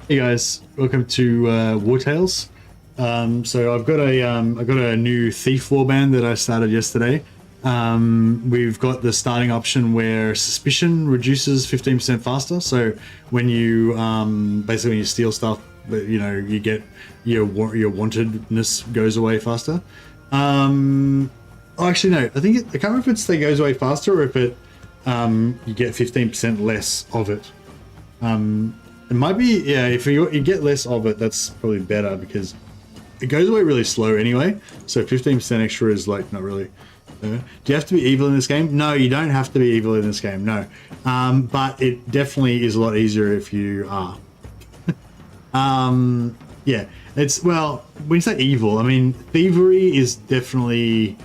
Hey guys, welcome to War Tales. So I've got a new Thief Warband that I started yesterday. We've got the starting option where suspicion reduces 15% faster. So when you basically when you steal stuff, you get your wantedness goes away faster. Actually no, I can't remember if it goes away faster or if it you get 15% less of it. It might be, yeah, if you get less of it, that's probably better because it goes away really slow anyway. So 15% extra is like not really. Do you have to be evil in this game? No, you don't have to be evil in this game, no. But it definitely is a lot easier if you are. Yeah, well, when you say evil, I mean, thievery is definitely,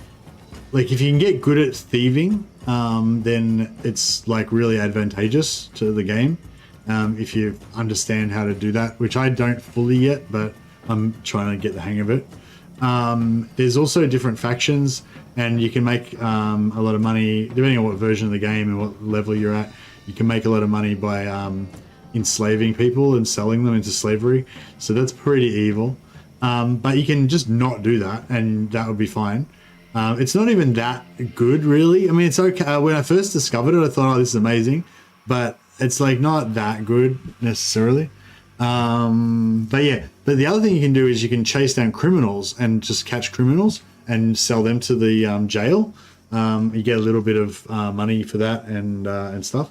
like if you can get good at thieving, then it's like really advantageous to the game. If you understand how to do that, which I don't fully yet, but I'm trying to get the hang of it. There's also different factions, and you can make a lot of money depending on what version of the game and what level you're at. You can make a lot of money by enslaving people and selling them into slavery. So that's pretty evil. But you can just not do that, and that would be fine. It's not even that good, really. I mean, it's okay. When I first discovered it, I thought, oh, this is amazing. But it's like not that good necessarily. But the other thing you can do is you can chase down criminals and just catch criminals and sell them to the jail. You get a little bit of money for that and stuff.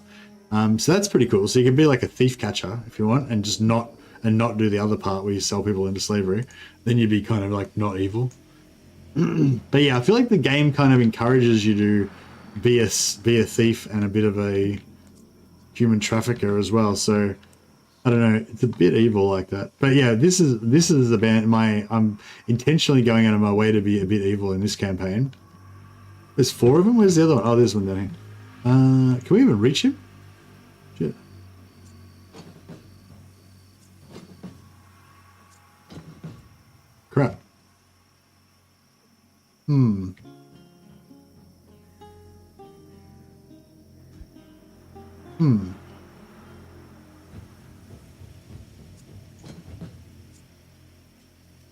So that's pretty cool. So you can be like a thief catcher if you want, and just not do the other part where you sell people into slavery. Then you'd be kind of like not evil. But yeah, I feel like the game kind of encourages you to be a thief and a bit of a human trafficker as well. So I don't know, it's a bit evil like that. But yeah, this is the band. I'm intentionally going out of my way to be a bit evil in this campaign. There's 4 of them. Where's the other one? Oh, there's one down here. Can we even reach him? Shit. Crap.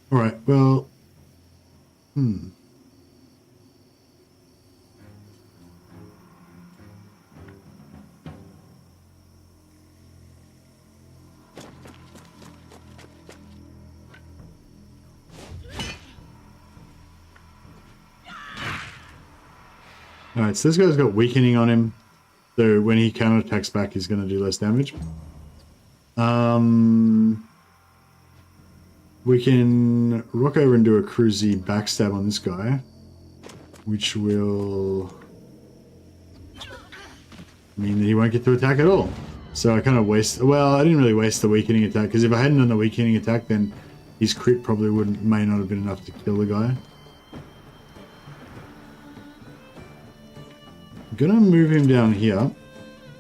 All right, well, all right, so this guy's got weakening on him. So when he counterattacks back, he's going to do less damage. We can rock over and do a cruisy backstab on this guy, which will mean that he won't get to attack at all. So I kind of I didn't really waste the weakening attack, because if I hadn't done the weakening attack, then his crit probably may not have been enough to kill the guy. I'm gonna move him down here.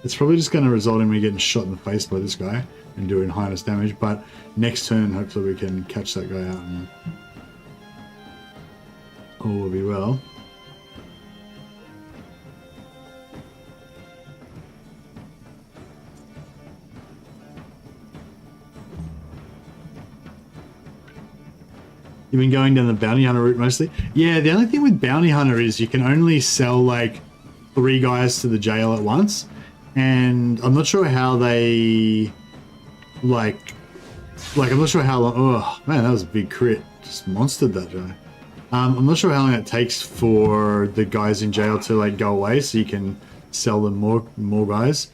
It's probably just gonna result in me getting shot in the face by this guy and doing highness damage, but next turn hopefully we can catch that guy out and all will be well. You've been going down the bounty hunter route mostly? Yeah, the only thing with bounty hunter is you can only sell like 3 guys to the jail at once, and I'm not sure how they I'm not sure how long. Oh man, that was a big crit. Just monstered that guy. I'm not sure how long it takes for the guys in jail to like go away, so you can sell them more guys,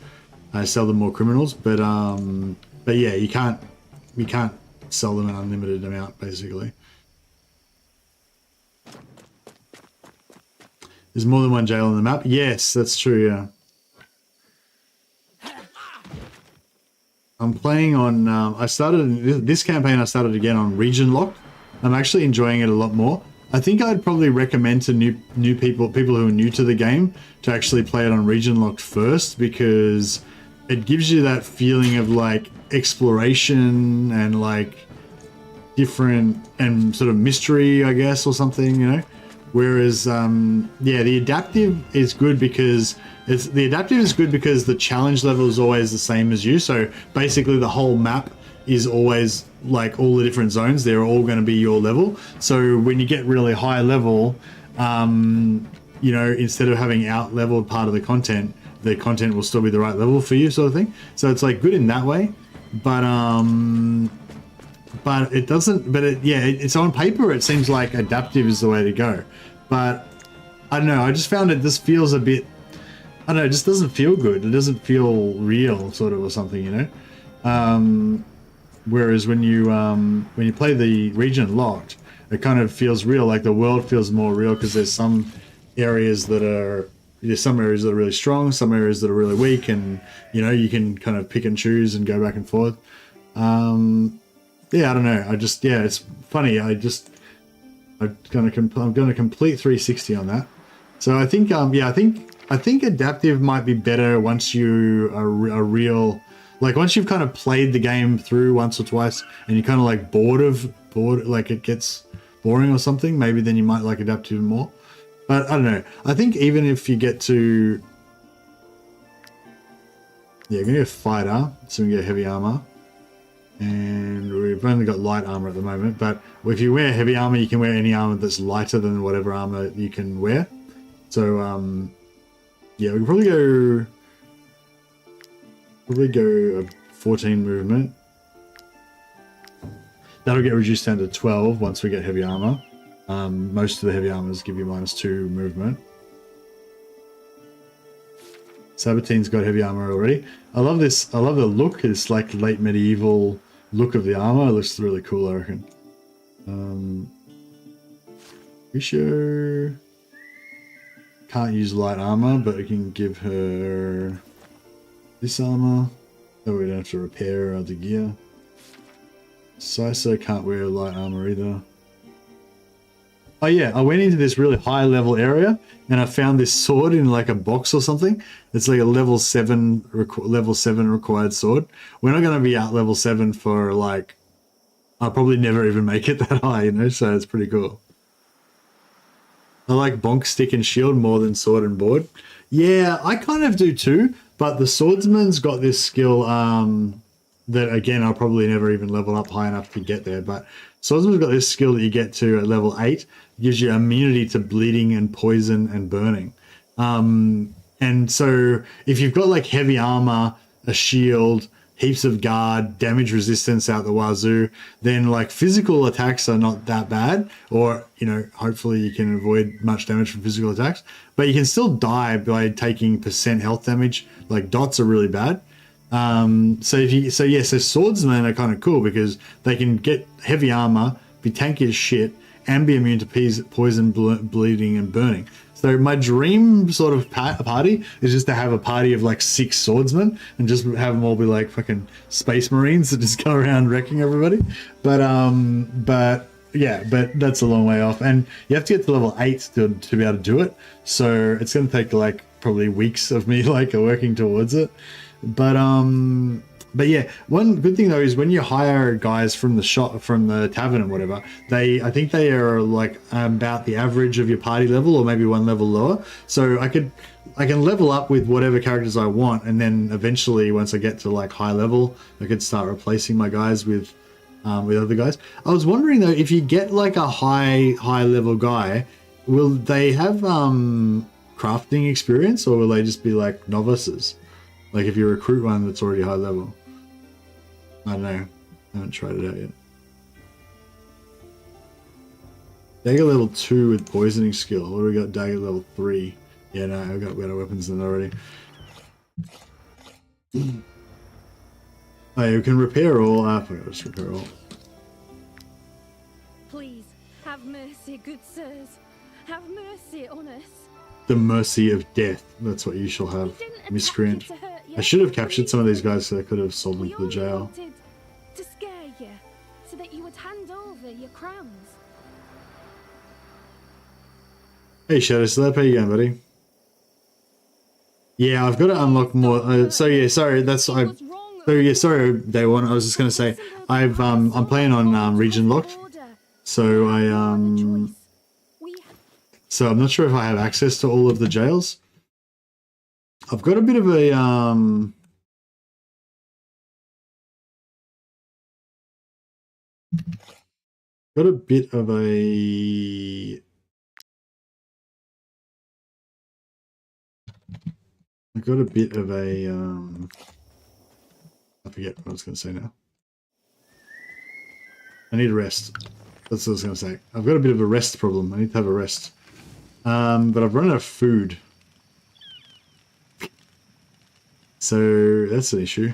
sell them more criminals. But yeah, you can't sell them an unlimited amount basically. There's more than one jail on the map. Yes, that's true. Yeah. I'm playing on, I started this campaign, I started again on region locked. I'm actually enjoying it a lot more. I think I'd probably recommend to new people who are new to the game, to actually play it on region locked first, because it gives you that feeling of like exploration and like different and sort of mystery, I guess, or something, you know. Whereas, yeah, the adaptive is good because the challenge level is always the same as you. So basically the whole map is always like all the different zones. They're all going to be your level. So when you get really high level, you know, instead of having out leveled part of the content will still be the right level for you, sort of thing. So it's like good in that way, but it doesn't. But it's on paper. It seems like adaptive is the way to go, but I don't know. I just found this feels a bit. I don't know. It just doesn't feel good. It doesn't feel real, sort of, or something, you know. Whereas when you play the region locked, it kind of feels real. Like the world feels more real because there's some areas that are really strong, some areas that are really weak, and you know, you can kind of pick and choose and go back and forth. Yeah, I don't know. It's funny. I'm gonna complete 360 on that. So I think I think adaptive might be better once you are real. Like once you've kind of played the game through once or twice and you're kind of like bored, like it gets boring or something, maybe then you might like adaptive more. But I don't know. I think even if you get to... Yeah, we're going to go fighter, so we can get heavy armor. And we've only got light armor at the moment, but if you wear heavy armor, you can wear any armor that's lighter than whatever armor you can wear. So, yeah, we can probably go 14 movement. That'll get reduced down to 12 once we get heavy armor. Most of the heavy armors give you -2 movement. Sabatine's got heavy armor already. I love this. I love the look. It's like late medieval look of the armor. It looks really cool, I reckon. Risho can't use light armor, but we can give her this armor. Oh, we don't have to repair her other gear. Sisa can't wear light armor either. Oh yeah, I went into this really high level area and I found this sword in like a box or something. It's like a level 7 required sword. We're not going to be at level 7 for like, I'll probably never even make it that high, you know, so it's pretty cool. I like bonk, stick and shield more than sword and board. Yeah, I kind of do too, but the swordsman's got this skill that again, I'll probably never even level up high enough to get there, but swordsman's got this skill that you get to at level 8, gives you immunity to bleeding and poison and burning. And so if you've got like heavy armor, a shield, heaps of guard, damage resistance out the wazoo, then like physical attacks are not that bad, or, you know, hopefully you can avoid much damage from physical attacks, but you can still die by taking % health damage. Like dots are really bad. So swordsmen are kind of cool because they can get heavy armor, be tanky as shit, and be immune to poison, bleeding, and burning. So my dream sort of party is just to have a party of like 6 swordsmen and just have them all be like fucking space marines that just go around wrecking everybody. But that's a long way off, and you have to get to level 8 to be able to do it. So it's going to take like probably weeks of me like working towards it. But yeah, one good thing though is when you hire guys from the tavern and whatever, I think they are like about the average of your party level or maybe one level lower. So I can level up with whatever characters I want, and then eventually once I get to like high level, I could start replacing my guys with other guys. I was wondering though, if you get like a high level guy, will they have crafting experience, or will they just be like novices? Like if you recruit one that's already high level. I don't know. I haven't tried it out yet. Dagger level 2 with poisoning skill. What do we got? Dagger level 3. Yeah, no, I've got better weapons than that already. Oh, yeah, we can repair all. I forgot to repair all. Please, have mercy, good sirs. Have mercy on us. The mercy of death. That's what you shall have, miscreant. I should have captured some of these guys so I could have sold them to the jail. To scare you, so that you would hand over your crowns. Hey Shadow Slap, how you going, buddy? Yeah, I've got to unlock more. Sorry, day one. I was just gonna say I'm playing on region locked, so so I'm not sure if I have access to all of the jails. I've got a bit of a Got a bit of a... I got a bit of a... I forget what I was going to say now. I need a rest. That's what I was going to say. I've got a bit of a rest problem. I need to have a rest. But I've run out of food. So that's an issue.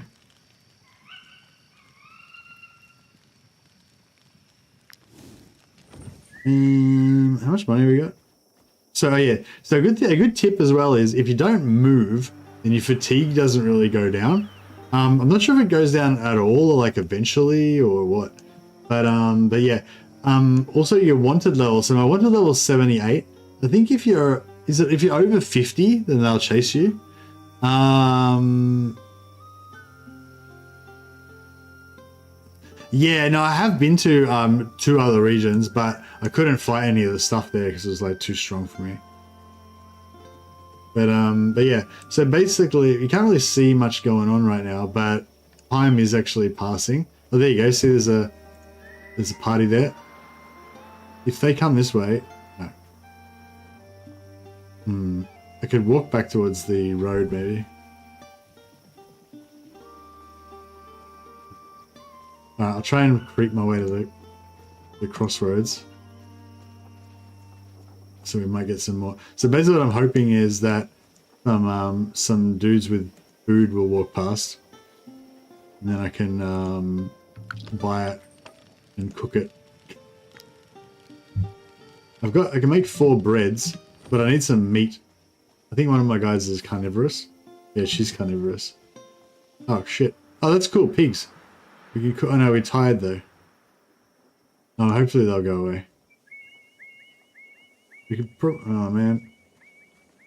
How much money have we got? So yeah, so a good tip as well is if you don't move, then your fatigue doesn't really go down. I'm not sure if it goes down at all, or like eventually, or what. But yeah. Also your wanted level. So my wanted level is 78. I think if you're over 50, then they'll chase you. Yeah, no, I have been to 2 other regions, but I couldn't fight any of the stuff there because it was like too strong for me. But yeah, so basically you can't really see much going on right now, but time is actually passing. Oh, there you go. See, there's a party there. If they come this way, no. I could walk back towards the road maybe. Alright, I'll try and creep my way to the crossroads. So we might get some more. So basically what I'm hoping is that some dudes with food will walk past. And then I can buy it and cook it. I can make 4 breads, but I need some meat. I think one of my guys is carnivorous. Yeah, she's carnivorous. Oh shit. Oh, that's cool, pigs. We can cook. Oh no, we're tired though. Oh, hopefully they'll go away. We could oh man.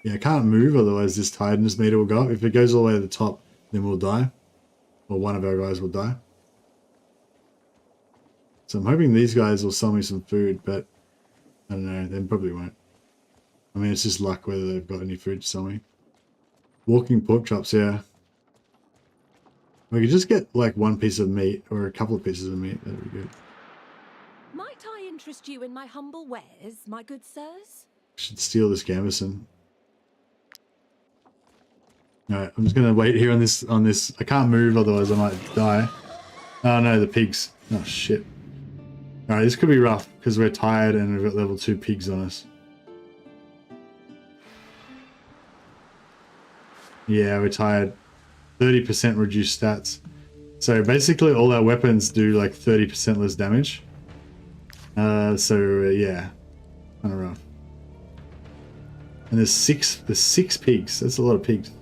Yeah, I can't move, otherwise this tiredness meter will go up. If it goes all the way to the top, then we'll die. Or one of our guys will die. So I'm hoping these guys will sell me some food, but I don't know, they probably won't. I mean, it's just luck whether they've got any food to sell me. Walking pork chops, yeah. We could just get like 1 piece of meat or a couple of pieces of meat. That'd be good. Might I interest you in my humble wares, my good sirs? Should steal this gambeson. Alright, I'm just gonna wait here on this. I can't move, otherwise I might die. Oh no, the pigs. Oh shit. Alright, this could be rough because we're tired and we've got level 2 pigs on us. Yeah, we're tired. 30% reduced stats. So basically all our weapons do like 30% less damage. Yeah, kind of rough. And there's six pigs. That's a lot of pigs.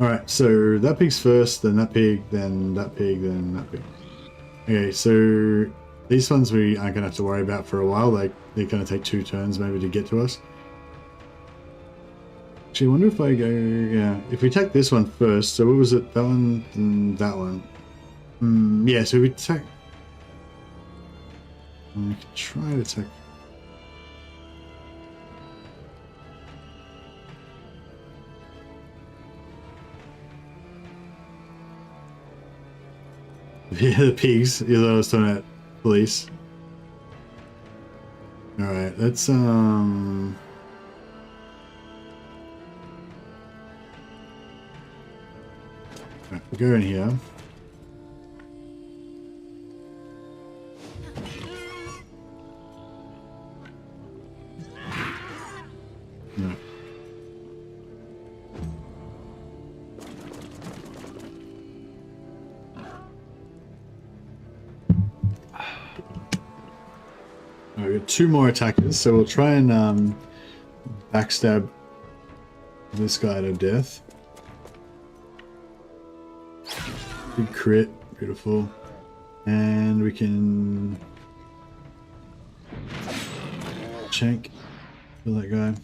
Alright, so that pig's first, then that pig, then that pig, then that pig. Okay, so these ones we aren't going to have to worry about for a while. Like, they're going to take 2 turns maybe to get to us. Actually, I wonder if I go... Yeah, if we take this one first, so what was it? That one and that one. Yeah, so we take... We could try to take... Yeah, the pigs. Yeah, I was talking about police. Alright, let's right, we'll go in here. No. We got 2 more attackers, so we'll try and backstab this guy to death. Big crit, beautiful. And we can shank, kill that guy.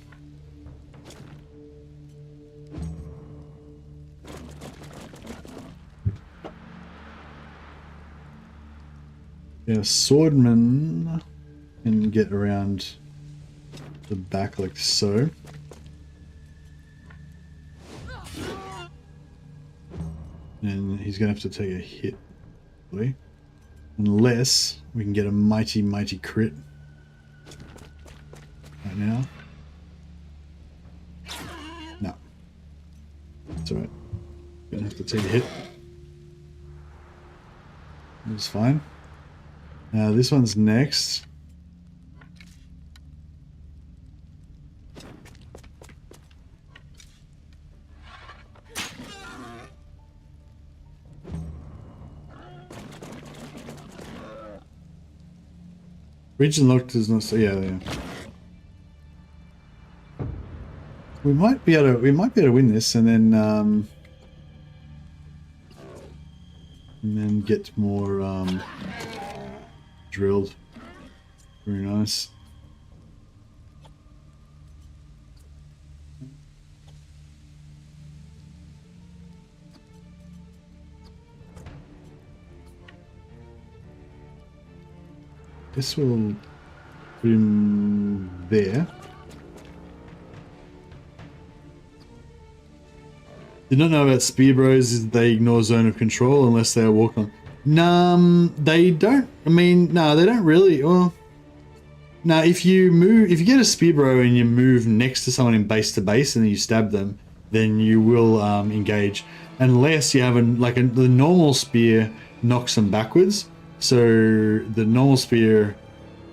Yeah, swordman. and get around the back like so. And he's going to have to take a hit, probably. Unless we can get a mighty, mighty crit right now. No. It's alright. Gonna have to take a hit. That's fine. This one's next. Region locked does not say, yeah. We might be able to win this and then get more drilled. Very nice. This will put him there. Did not know about Spear Bros is they ignore zone of control unless they are walking on. No, they don't. I mean, no, they don't really. Well, no, if you get a Spear Bro and you move next to someone in base to base and then you stab them, then you will engage. Unless you have the normal spear knocks them backwards. So the normal spear,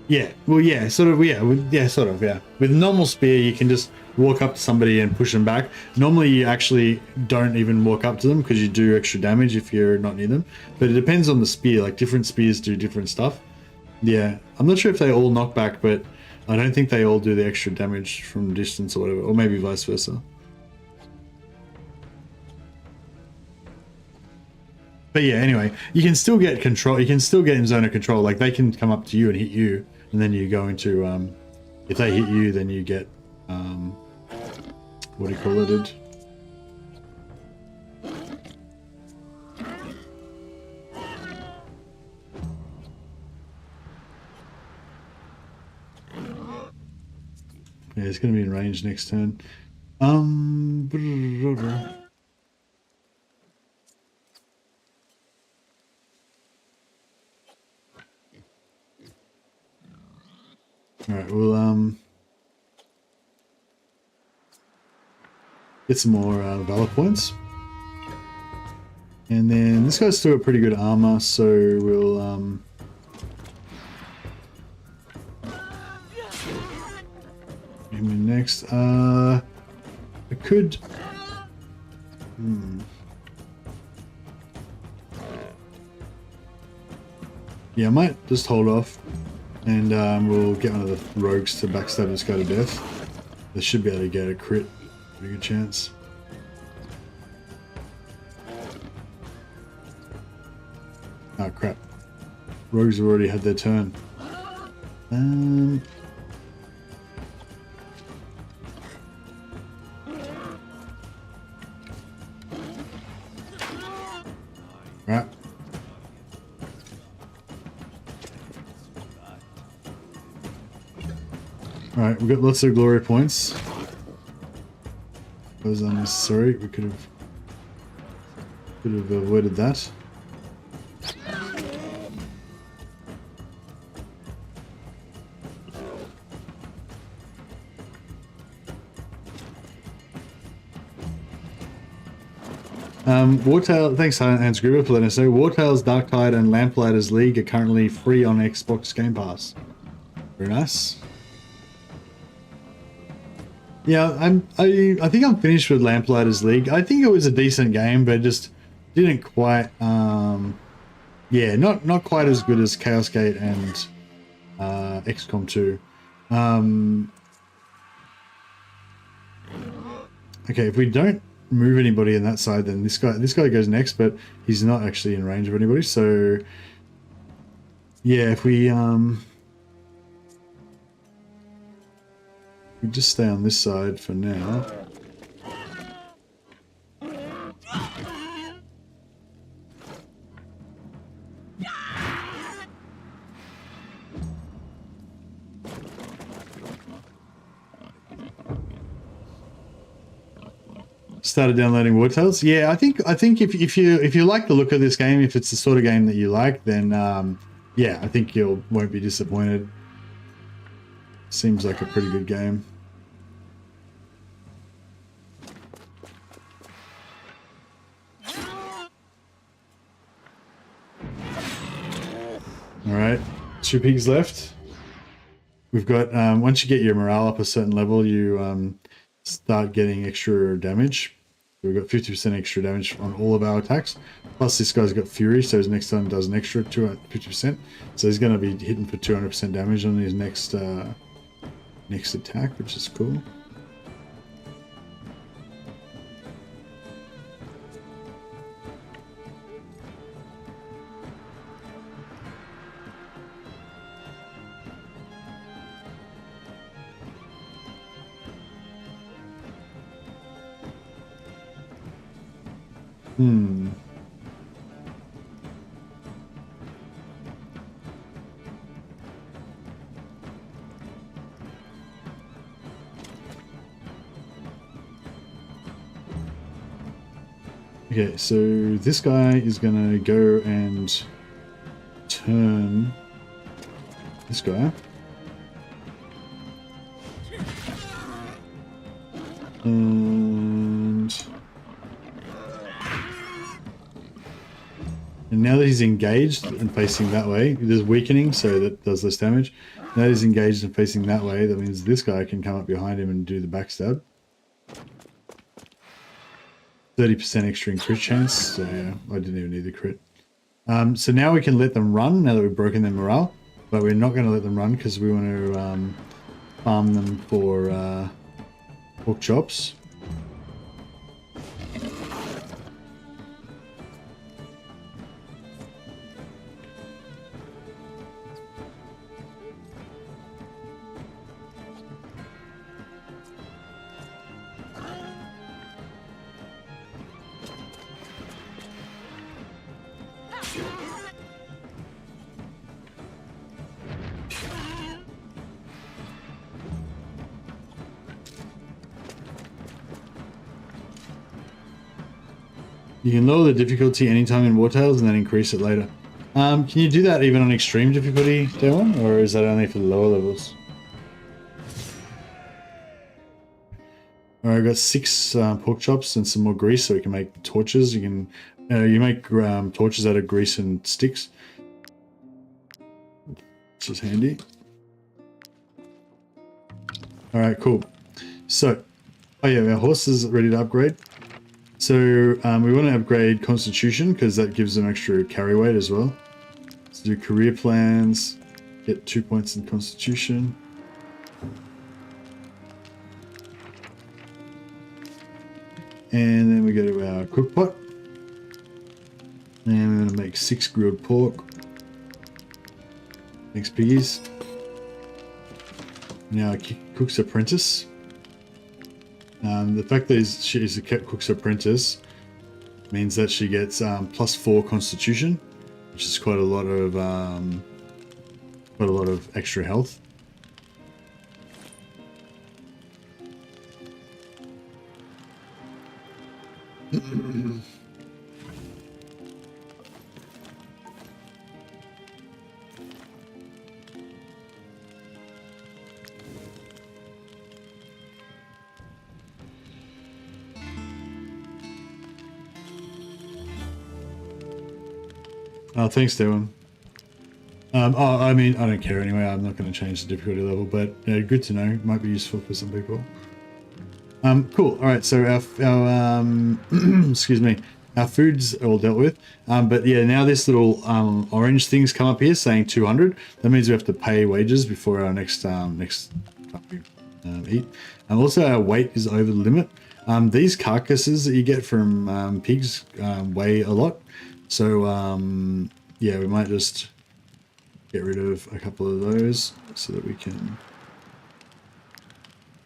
yeah, well, yeah, sort of, yeah, sort of, yeah. With normal spear, you can just walk up to somebody and push them back. Normally, you actually don't even walk up to them because you do extra damage if you're not near them. But it depends on the spear. Like different spears do different stuff. Yeah, I'm not sure if they all knock back, but I don't think they all do the extra damage from distance or whatever, or maybe vice versa. But yeah, anyway, you can still get control. You can still get in zone of control. Like they can come up to you and hit you, and then you go into. If they hit you, then you get. What do you call it? Yeah, it's going to be in range next turn. Alright, we'll get some more valor points. And then this guy's still got pretty good armor, so we'll him in next. I could yeah, I might just hold off. And we'll get one of the rogues to backstab this guy to death. They should be able to get a crit. Pretty good chance. Oh crap. Rogues have already had their turn. Right. Alright, we've got lots of glory points. That was unnecessary. We could have avoided that. Wartail, thanks Hans Gruber for letting us know. Wartail's Dark Tide and Lamplighters League are currently free on Xbox Game Pass. Very nice. Yeah, I think I'm finished with Lamplighters League. I think it was a decent game, but it just didn't quite yeah, not quite as good as Chaos Gate and XCOM 2. Okay, if we don't move anybody in that side, then this guy goes next, but he's not actually in range of anybody. So yeah, if we just stay on this side for now. started downloading War Tales. Yeah, I think if you like the look of this game, if it's the sort of game that you like, then yeah, I think you won't be disappointed. Seems like a pretty good game. All right, 2 pigs left. We've got once you get your morale up a certain level, you start getting extra damage. We've got 50% extra damage on all of our attacks. Plus, this guy's got Fury, so his next one does an extra 250%. So he's going to be hitting for 200% damage on his next next attack, which is cool. Okay, so this guy is gonna go and turn this guy. And now that he's engaged and facing that way, there's weakening, so that does less damage. Now that he's engaged and facing that way, that means this guy can come up behind him and do the backstab. 30% extra in crit chance, so yeah, I didn't even need the crit. So now we can let them run, now that we've broken their morale, but we're not going to let them run because we want to farm them for pork chops. You can lower the difficulty anytime in War Tales and then increase it later. Can you do that even on extreme difficulty, Darwin, or is that only for the lower levels? Alright, I've got 6 pork chops and some more grease so we can make torches. You make torches out of grease and sticks, which is handy. Alright, cool. So, oh yeah, our horse is ready to upgrade. So we want to upgrade Constitution because that gives them extra carry weight as well. Let's do career plans, get 2 points in Constitution. And then we go to our cook pot. And we're going to make 6 grilled pork. Thanks, piggies. Now cook's apprentice. The fact that she's a cook's apprentice means that she gets +4 Constitution, which is quite a lot of extra health. Oh, thanks, Darwin. Oh, I mean, I don't care anyway. I'm not going to change the difficulty level, but good to know. Might be useful for some people. Cool. All right. So our excuse me, our food's all dealt with. But yeah, now this little orange thing's come up here saying 200. That means we have to pay wages before our next time we eat. And also our weight is over the limit. These carcasses that you get from pigs weigh a lot. So, yeah, we might just get rid of a couple of those so that we can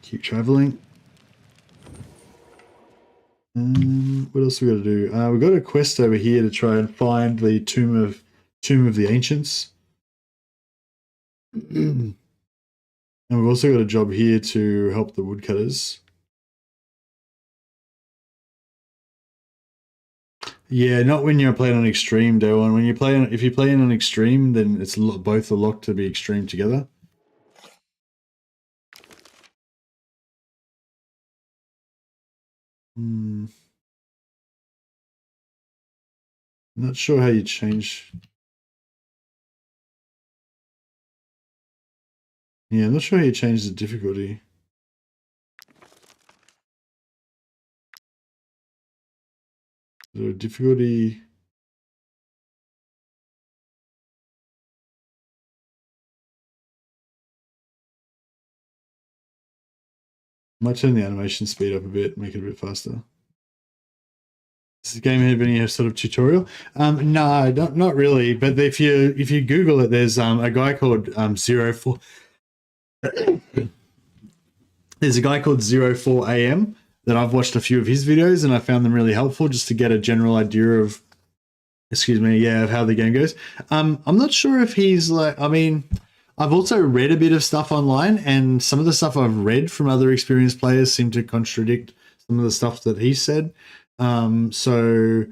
keep traveling. What else we got to do? We've got a quest over here to try and find the Tomb of the Ancients. And we've also got a job here to help the woodcutters. Yeah, not when you're playing on extreme, though. And when you play on, if you play on extreme, then it's both are locked to be extreme together. I'm not sure how you change. Yeah, I'm not sure how you change the difficulty. The difficulty. Might turn the animation speed up a bit, make it a bit faster. Does the game have any sort of tutorial? No, not really. But if you Google it, there's a guy called 04. There's a guy called 04am that I've watched a few of his videos, and I found them really helpful just to get a general idea of, of how the game goes. I'm not sure if he's like, I mean, I've also read a bit of stuff online, and some of the stuff I've read from other experienced players seem to contradict some of the stuff that he said. So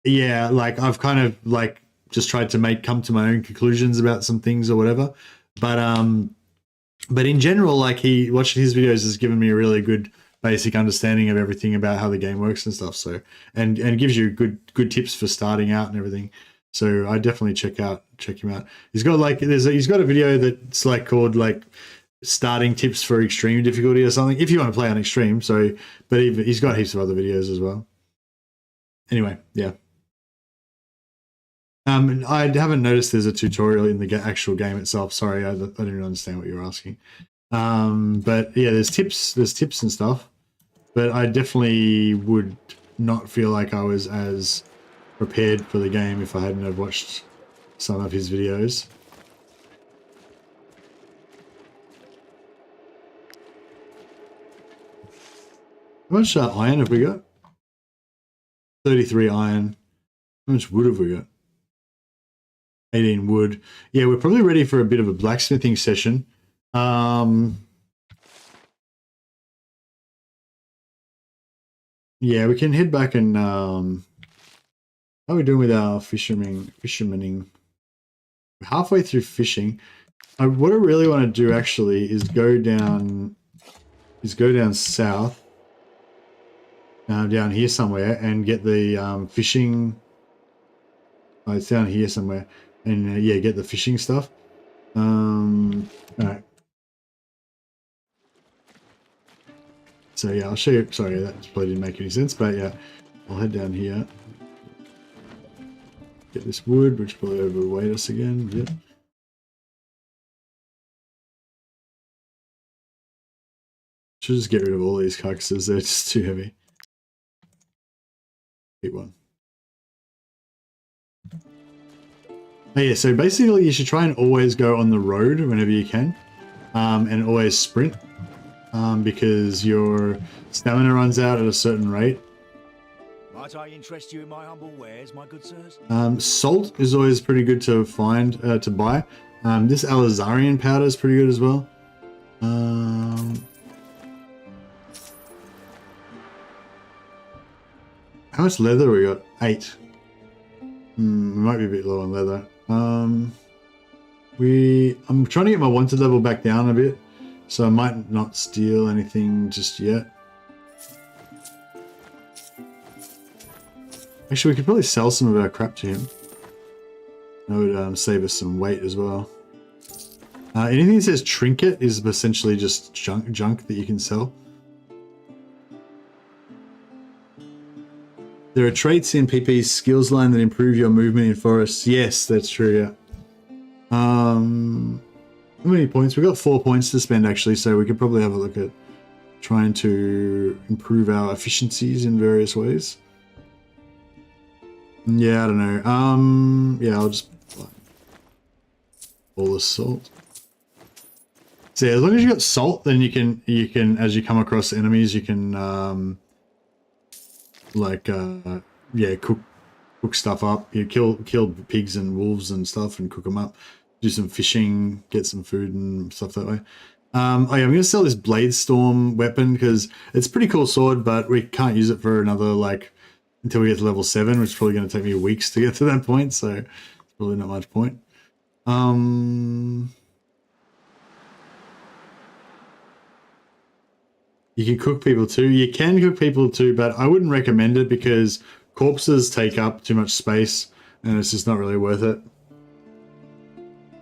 yeah, like I've kind of like just tried to come to my own conclusions about some things or whatever. But in general, like watching his videos has given me a really good basic understanding of everything about how the game works and stuff. So and gives you good tips for starting out and everything. So I definitely check him out. He's got like he's got a video that's like called like starting tips for extreme difficulty or something. If you want to play on extreme, so but he's got heaps of other videos as well. Anyway, yeah. I haven't noticed there's a tutorial in the actual game itself. Sorry, I didn't understand what you were asking. But yeah, there's tips and stuff. But I definitely would not feel like I was as prepared for the game if I hadn't have watched some of his videos. How much iron have we got? 33 iron. How much wood have we got? 18 wood. Yeah, we're probably ready for a bit of a blacksmithing session. Yeah, we can head back and how are we doing with our fishermaning? We're halfway through fishing. What I really want to do actually is go down south, down here somewhere, and get the fishing. Oh, it's down here somewhere, and yeah, get the fishing stuff. All right. So yeah, I'll show you. Sorry, that probably didn't make any sense, but yeah, I'll head down here. Get this wood, which probably overweight us again. Yep. Should just get rid of all these carcasses. They're just too heavy. Keep one. Oh yeah, so basically you should try and always go on the road whenever you can, and always sprint, because your stamina runs out at a certain rate. Might I interest you in my humble wares, my good sirs? Salt is always pretty good to find, to buy. This Alizarian powder is pretty good as well. How much leather we got? 8. We might be a bit low on leather. I'm trying to get my wanted level back down a bit, so I might not steal anything just yet. Actually, we could probably sell some of our crap to him. That would save us some weight as well. Anything that says trinket is essentially just junk that you can sell. There are traits in PP's skills line that improve your movement in forests. Yes, that's true, yeah. How many points? We've got 4 points to spend, actually, so we could probably have a look at trying to improve our efficiencies in various ways. Yeah, I don't know. Yeah, I'll just buy all the salt. So yeah, as long as you got salt, then you can as you come across enemies, you can yeah, cook stuff up. You kill pigs and wolves and stuff and cook them up. Do some fishing, get some food and stuff that way. Oh yeah, I'm gonna sell this Blade Storm weapon because it's a pretty cool sword, but we can't use it for another like until we get to level 7, which is probably going to take me weeks to get to that point, so it's probably not much point. You can cook people too. You can cook people too, but I wouldn't recommend it because corpses take up too much space and it's just not really worth it.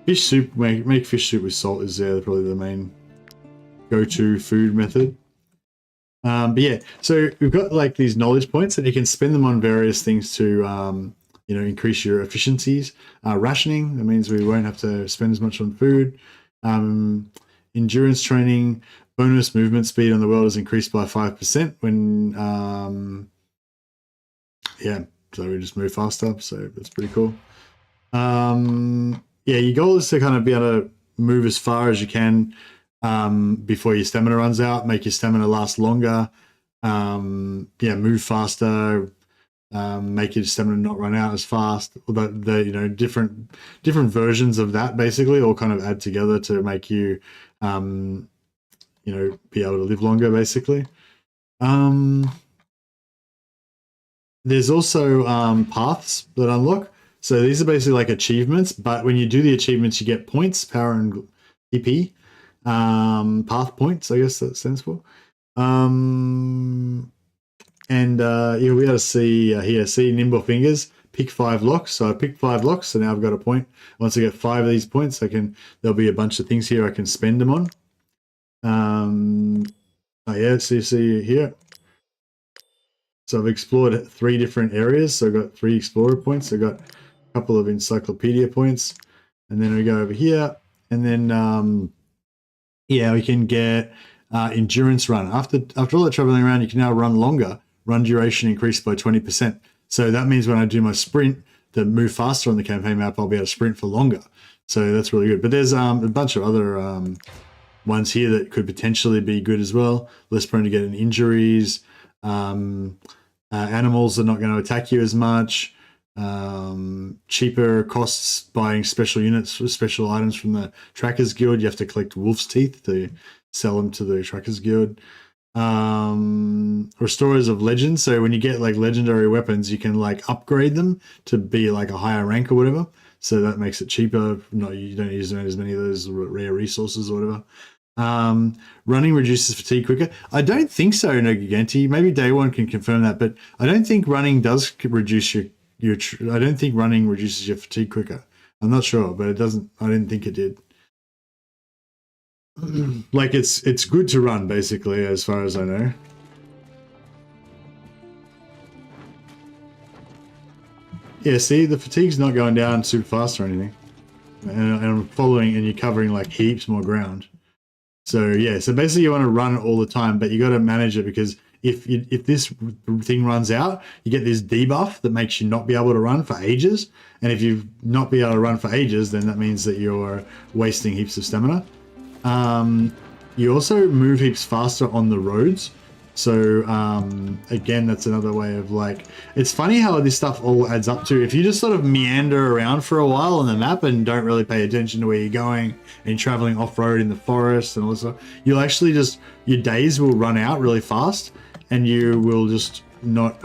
Fish soup, make fish soup with salt is probably the main go-to food method. But yeah, so we've got like these knowledge points and you can spend them on various things to, you know, increase your efficiencies. Rationing, that means we won't have to spend as much on food. Endurance training, bonus movement speed on the world is increased by 5% when, yeah, so we just move faster. So that's pretty cool. Yeah, your goal is to kind of be able to move as far as you can before your stamina runs out, make your stamina last longer. Yeah, move faster, make your stamina not run out as fast. The you know, different versions of that basically all kind of add together to make you, you know, be able to live longer basically. There's also paths that unlock. So these are basically like achievements, but when you do the achievements, you get points, power and EP, path points, I guess that stands for. And you'll be able to see here, see nimble fingers, pick 5 locks. So I picked 5 locks, so now I've got a point. Once I get 5 of these points, there'll be a bunch of things here I can spend them on. Oh yeah, so you see here. So I've explored 3 different areas. So I've got 3 explorer points. I've got a couple of encyclopedia points. And then we go over here. And then, yeah, we can get endurance run. After all that traveling around, you can now run longer. Run duration increased by 20%. So that means when I do my sprint to move faster on the campaign map, I'll be able to sprint for longer. So that's really good. But there's a bunch of other ones here that could potentially be good as well. Less prone to getting injuries. Animals are not going to attack you as much. Cheaper costs buying special units, special items from the Trackers Guild. You have to collect wolf's teeth to sell them to the Trackers Guild. Restorers of legends. So when you get like legendary weapons, you can like upgrade them to be like a higher rank or whatever. So that makes it cheaper. You don't use as many of those rare resources or whatever. Running reduces fatigue quicker. I don't think so, no Giganti. Maybe Day One can confirm that, but I don't think running does reduce your I don't think running reduces your fatigue quicker. I'm not sure, but it doesn't. I didn't think it did. Like it's good to run basically, as far as I know. Yeah, see, the fatigue's not going down super fast or anything, and I'm following, and you're covering like heaps more ground. So yeah, so basically you want to run all the time, but you got to manage it because if this thing runs out, you get this debuff that makes you not be able to run for ages. And if you not be able to run for ages, then that means that you're wasting heaps of stamina. You also move heaps faster on the roads. So again, that's another way of like, it's funny how this stuff all adds up to. If you just sort of meander around for a while on the map and don't really pay attention to where you're going and you're traveling off-road in the forest and all this stuff, you'll actually just, your days will run out really fast and you will just not,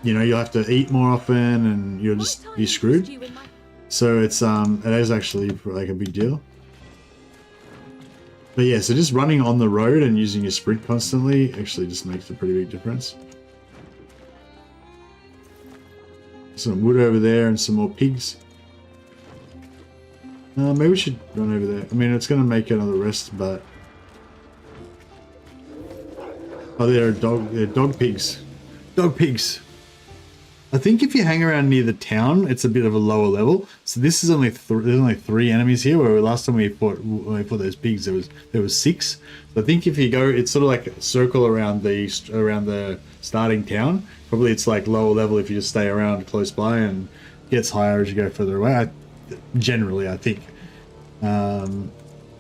you know, you'll have to eat more often and you'll just be screwed. So it's, it is actually like a big deal. But yeah, so just running on the road and using your sprint constantly actually just makes a pretty big difference. Some wood over there and some more pigs. Maybe we should run over there. I mean, it's going to make another rest, but... Oh, they're dog pigs. Dog pigs. I think if you hang around near the town, it's a bit of a lower level. So this is only there's only 3 enemies here. Where last time we fought those pigs, there was 6. So I think if you go, it's sort of like a circle around the starting town. Probably it's like lower level if you just stay around close by, and gets higher as you go further away. Generally, I think. But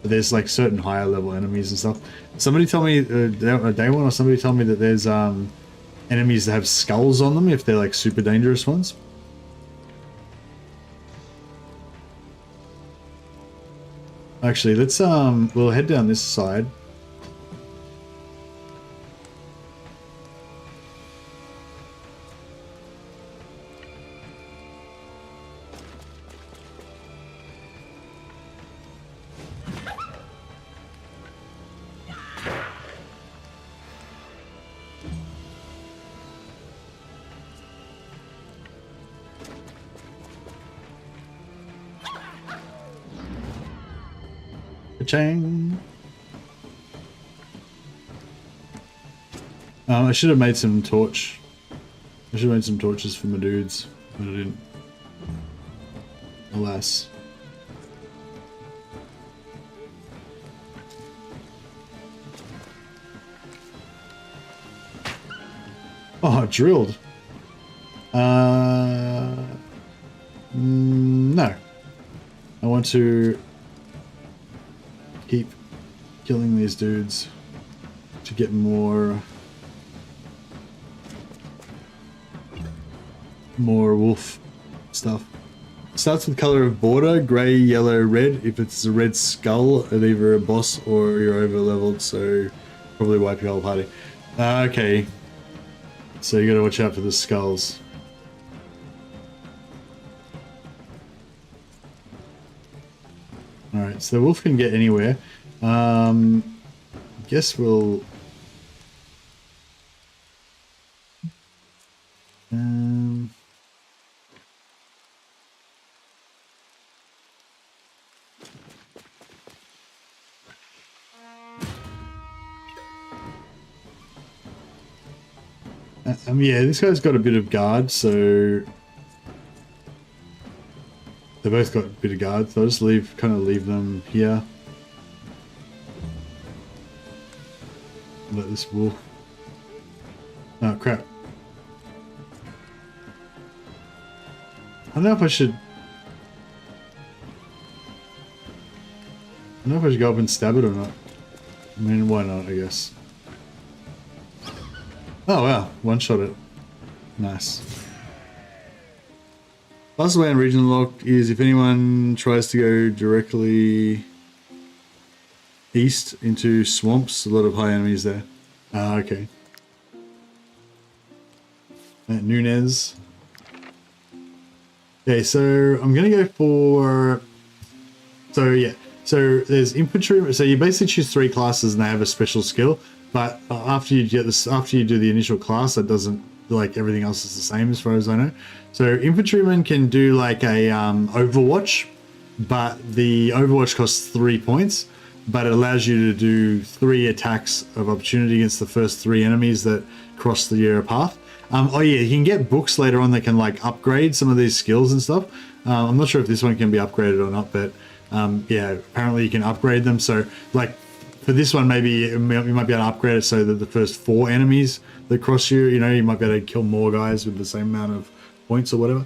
there's like certain higher level enemies and stuff. Somebody told me day one, or somebody told me that there's enemies that have skulls on them if they're like super dangerous ones. Actually, let's we'll head down this side. Ka-chang. I should have made some torch. I should have made some torches for my dudes, but I didn't. Alas. Oh, drilled. No. I want to keep killing these dudes to get more wolf stuff. Starts with color of border, grey, yellow, red. If it's a red skull, it's either a boss or you're over leveled, so probably wipe your whole party. Okay. So you gotta watch out for the skulls. Alright, so the wolf can get anywhere. Guess we'll... yeah, this guy's got a bit of guard, so they both got a bit of guard, so I'll just kind of leave them here. Let this wolf... Oh, crap. I don't know if I should... go up and stab it or not. I mean, why not, I guess. Oh wow, one-shot it. Nice. Last way in regional lock is if anyone tries to go directly east into swamps, a lot of high enemies there. Ah, okay. At Nunez. Okay, so I'm gonna go for... So yeah, so there's infantry. So you basically choose 3 classes and they have a special skill. But after you do the initial class, that doesn't, like, everything else is the same as far as I know. So infantrymen can do like a Overwatch, but the Overwatch costs 3 points, but it allows you to do 3 attacks of opportunity against the first 3 enemies that cross your path. Oh yeah, you can get books later on that can like upgrade some of these skills and stuff. I'm not sure if this one can be upgraded or not, but yeah, apparently you can upgrade them. So like, for this one, maybe you might be able to upgrade it so that the first 4 enemies that cross you, you know, you might be able to kill more guys with the same amount of points or whatever.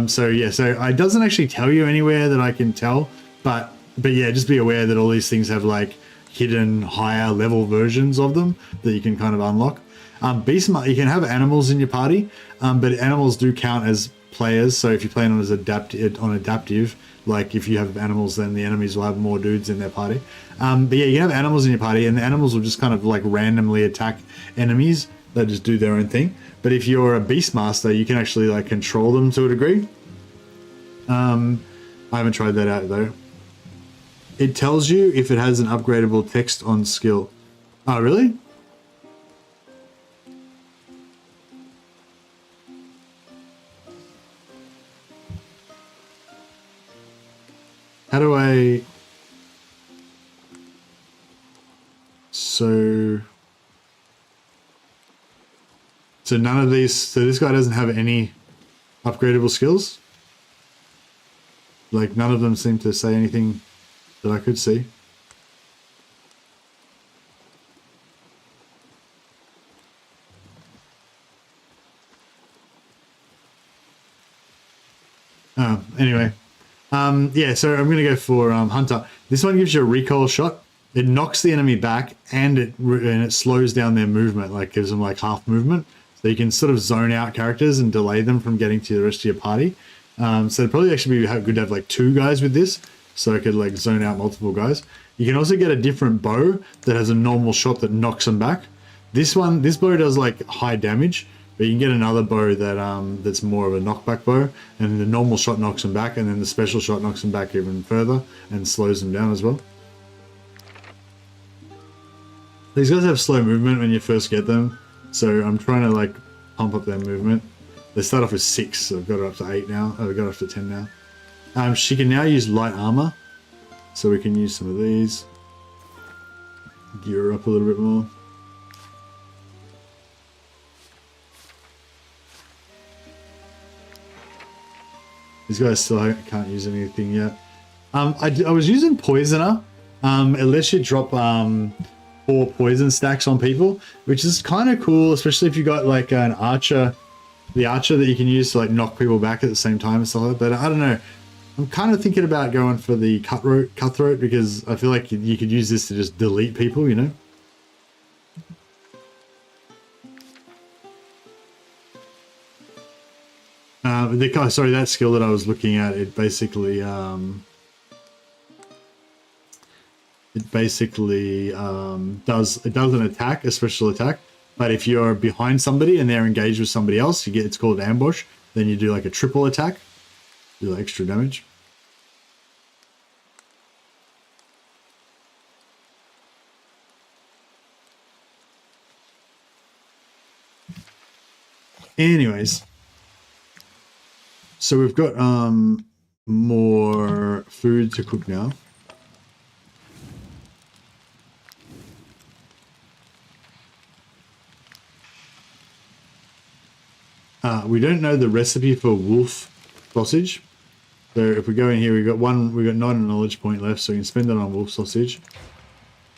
So yeah, so it doesn't actually tell you anywhere that I can tell, but yeah, just be aware that all these things have like hidden higher level versions of them that you can kind of unlock. You can have animals in your party, but animals do count as players. So if you're playing on adaptive, like if you have animals, then the enemies will have more dudes in their party. But yeah, you can have animals in your party, and the animals will just kind of like randomly attack enemies that just do their own thing. But if you're a Beastmaster, you can actually like control them to a degree. I haven't tried that out though. It tells you if it has an upgradable text on skill. Oh, really? How do I... So none of these... So this guy doesn't have any upgradable skills? Like, none of them seem to say anything that I could see. Anyway. Yeah, so I'm going to go for Hunter. This one gives you a recoil shot. It knocks the enemy back and it slows down their movement, like gives them like half movement. So you can sort of zone out characters and delay them from getting to the rest of your party. So it'd probably actually be good to have like 2 guys with this, so I could like zone out multiple guys. You can also get a different bow that has a normal shot that knocks them back. This bow does like high damage, but you can get another bow that that's more of a knockback bow, and the normal shot knocks them back, and then the special shot knocks them back even further and slows them down as well. These guys have slow movement when you first get them, so I'm trying to like pump up their movement. They start off with 6, so I've got it up to 8 now. Oh, we've got it up to 10 now. She can now use light armor, so we can use some of these. gear her up a little bit more. These guys still can't use anything yet. I was using Poisoner. It lets you drop 4 poison stacks on people, which is kind of cool, especially if you got like an archer, the archer that you can use to like knock people back at the same time and stuff like that. But I don't know. I'm kind of thinking about going for the cutthroat because I feel like you could use this to just delete people, you know? Sorry, that skill that I was looking at, it basically does an attack, a special attack. But if you're behind somebody and they're engaged with somebody else, it's called ambush. Then you do like a triple attack, do like extra damage. Anyways, so we've got more food to cook now. We don't know the recipe for wolf sausage. So if we go in here, we've got 9 knowledge point left, so we can spend it on wolf sausage.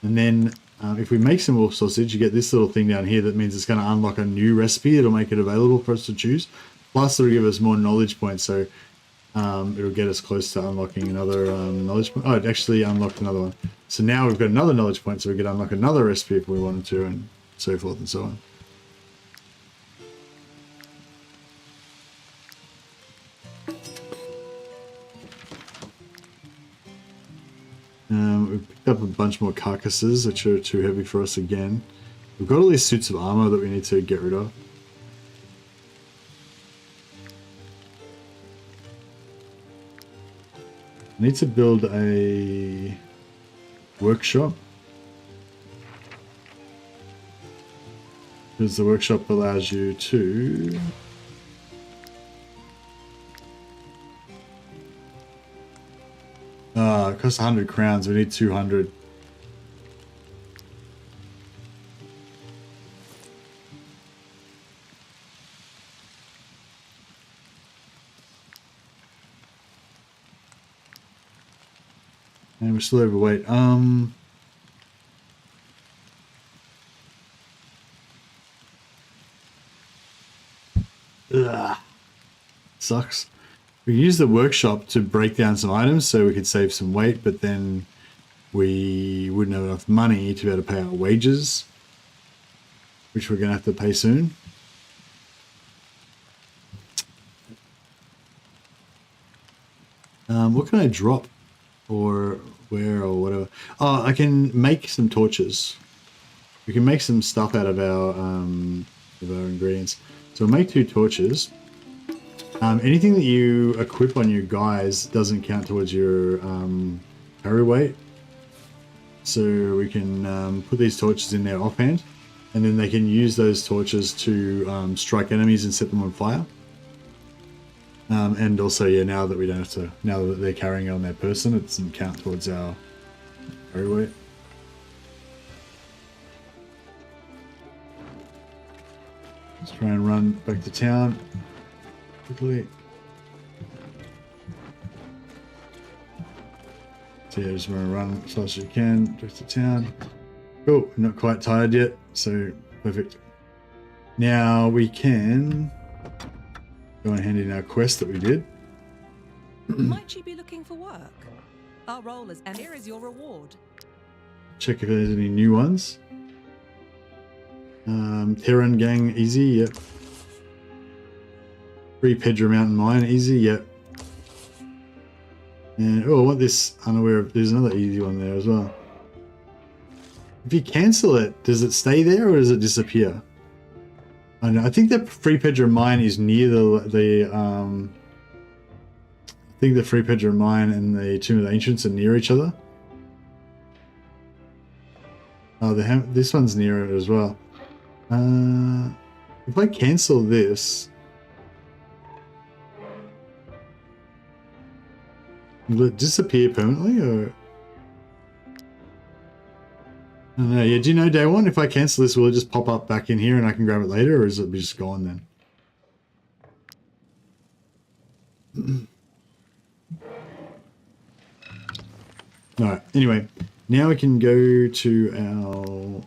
And then if we make some wolf sausage, you get this little thing down here that means it's going to unlock a new recipe. It'll make it available for us to choose. Plus it'll give us more knowledge points, so it'll get us close to unlocking another knowledge point. Oh, it actually unlocked another one. So now we've got another knowledge point, so we can unlock another recipe if we wanted to, and so forth and so on. We've picked up a bunch more carcasses, which are too heavy for us again. We've got all these suits of armor that we need to get rid of. I need to build a workshop. Because the workshop allows you to... it costs 100 crowns. We need 200. And we're still overweight. Ugh. Sucks. We use the workshop to break down some items so we could save some weight, but then we wouldn't have enough money to be able to pay our wages, which we're going to have to pay soon. What can I drop or wear or whatever? Oh, I can make some torches. We can make some stuff out of our ingredients. So we'll make 2 torches. Anything that you equip on your guys doesn't count towards your carry weight. So we can put these torches in there offhand, and then they can use those torches to strike enemies and set them on fire. And also, yeah, now that we don't have to, now that they're carrying it on their person, it doesn't count towards our carry weight. Let's try and run back to town quickly. So yeah, just want to run as fast as you can back to town. Cool, not quite tired yet, so perfect. Now we can go and hand in our quest that we did. Might you be looking for work? Our role is, and here is your reward. Check if there's any new ones. Terran Gang, easy, yep. Free Pedra Mountain Mine, easy, yep. And, oh, I want this unaware of, there's another easy one there as well. If you cancel it, does it stay there or does it disappear? I know, I think the Free Pedra Mine is near I think the Free Pedra Mine and the Tomb of the Ancients are near each other. Oh, this one's near it as well. If I cancel this, will it disappear permanently or? I don't know. Yeah, do you know, day one, if I cancel this, will it just pop up back in here and I can grab it later, or is it just gone then? Alright, anyway, now we can go to our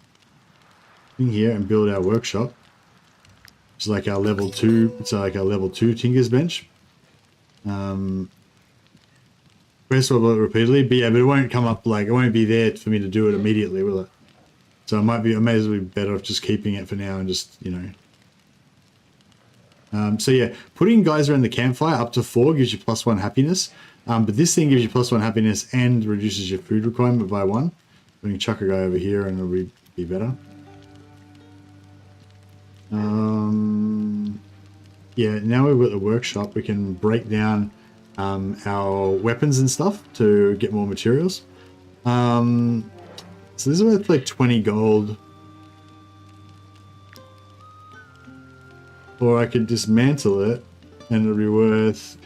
thing here and build our workshop. It's like our level 2, it's like our level 2 Tinker's Bench. Press will it repeatedly, but yeah, but it won't come up, like, it won't be there for me to do it immediately, will it? So it may as well be better off just keeping it for now and just, you know. So yeah, putting guys around the campfire up to 4 gives you +1 happiness. But this thing gives you +1 happiness and reduces your food requirement by 1. We can chuck a guy over here and it'll be better. Yeah, now we've got the workshop, we can break down our weapons and stuff to get more materials. So this is worth like 20 gold. Or I could dismantle it and it'll be worth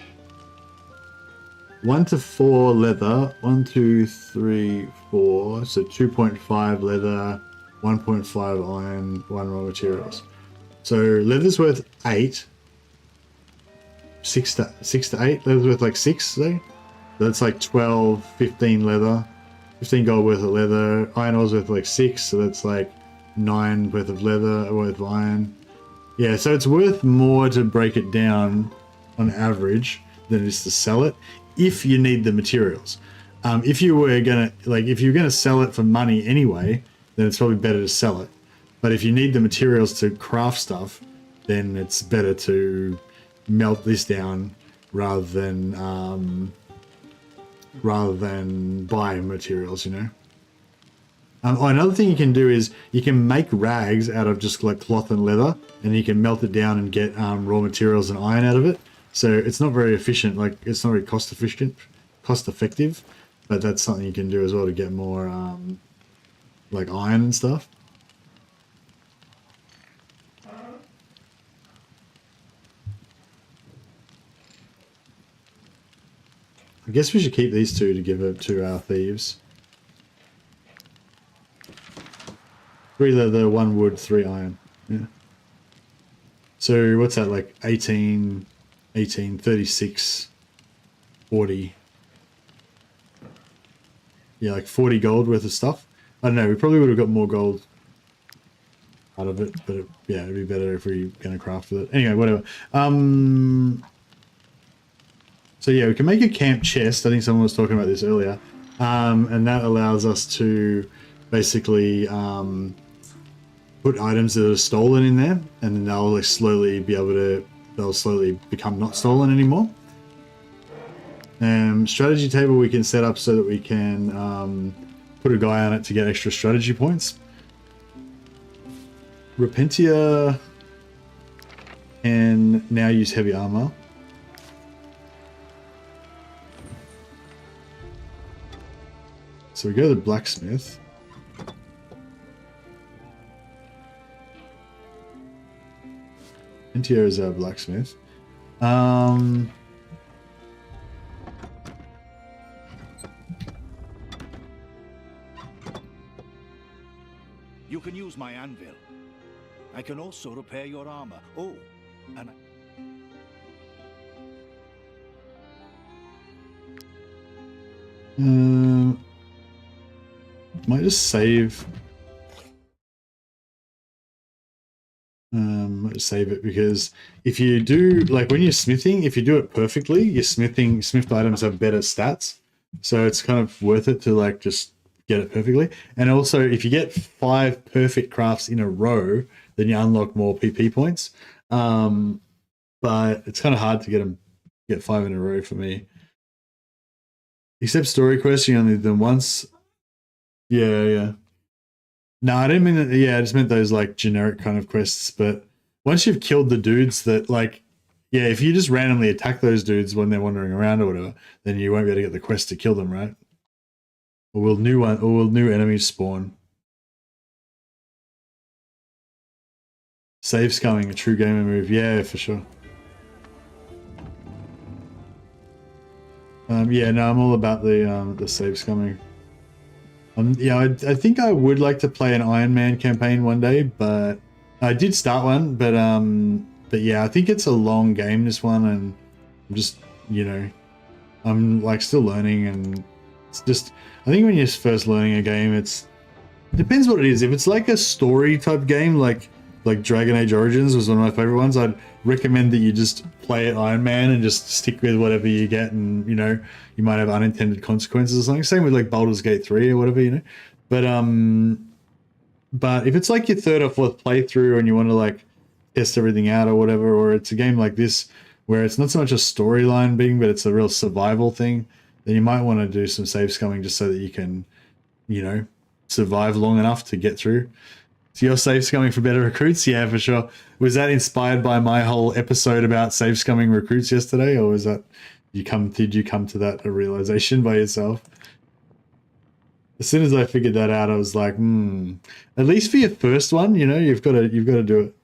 1 to 4 leather, 1, 2, 3, 4, so 2.5 leather, 1.5 iron, 1 raw materials. So leather's worth 8. 6 to 8. Leather's worth like 6, say. So that's like 12, 15 leather. 15 gold worth of leather. Iron ore's worth like 6, so that's like 9 worth of leather, worth of iron. Yeah, so it's worth more to break it down on average than it is to sell it, if you need the materials. If you were gonna sell it for money anyway, then it's probably better to sell it. But if you need the materials to craft stuff, then it's better to melt this down rather than buy materials, you know. Another thing you can do is you can make rags out of just like cloth and leather, and you can melt it down and get raw materials and iron out of it. So it's not very efficient, like it's not very cost effective, but that's something you can do as well to get more like iron and stuff. I guess we should keep these two to give it to our thieves. 3 leather, 1 wood, 3 iron. Yeah. So what's that, like 18, 36, 40. Yeah, like 40 gold worth of stuff. I don't know, we probably would have got more gold out of it, but yeah, it'd be better if we were going to craft with it. Anyway, whatever. So yeah, we can make a camp chest. I think someone was talking about this earlier. And that allows us to basically put items that are stolen in there, and then they'll like slowly become not stolen anymore. Strategy table we can set up so that we can put a guy on it to get extra strategy points. Repentia can now use heavy armor. So we go to the blacksmith. Repentia is our blacksmith. You can use my anvil. I can also repair your armor. Oh, and might just save. Might just save it, because if you do, like when you're smithing, if you do it perfectly, your smithed items have better stats. So it's kind of worth it to like just get it perfectly. And also, if you get 5 perfect crafts in a row, then you unlock more PP points. But it's kind of hard to get 5 in a row for me. Except story quests, you only do them once. Yeah. No, I didn't mean that. Yeah, I just meant those like generic kind of quests. But once you've killed the dudes that like, yeah, if you just randomly attack those dudes when they're wandering around or whatever, then you won't be able to get the quest to kill them, right? Or will new enemies spawn? Save scumming, a true gamer move. Yeah, for sure. Yeah, no, I'm all about the save scumming. Yeah, I think I would like to play an Iron Man campaign one day, but I did start one, but yeah, I think it's a long game, this one, and I'm just, you know, I'm like still learning, and it's just, I think when you're first learning a game, it depends what it is. If it's like a story type game, like Dragon Age Origins was one of my favorite ones, I'd recommend that you just play it Iron Man and just stick with whatever you get, and you know, you might have unintended consequences or something. Same with like Baldur's Gate 3 or whatever, you know. But if it's like your third or fourth playthrough and you want to like test everything out or whatever, or it's a game like this where it's not so much a storyline being, but it's a real survival thing, then you might want to do some save scumming just so that you can, you know, survive long enough to get through. So you're save scumming for better recruits? Yeah, for sure. Was that inspired by my whole episode about save scumming recruits yesterday, or was that did you come to that realization by yourself? As soon as I figured that out, I was like, at least for your first one, you know, you've got to do it.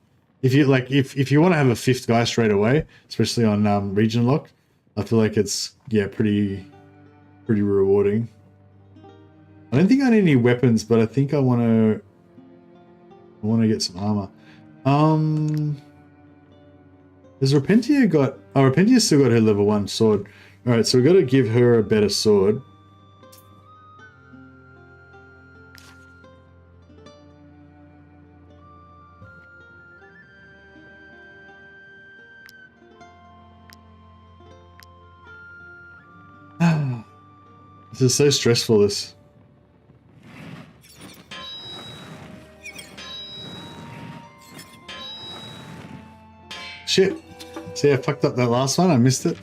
If you like, if you want to have a fifth guy straight away, especially on region lock, I feel like it's pretty rewarding. I don't think I need any weapons, but I think I want to get some armor. Has Repentia got... Oh, Repentia's still got her level 1 sword. Alright, so we've got to give her a better sword. This is so stressful, this. Shit. See, I fucked up that last one. I missed it.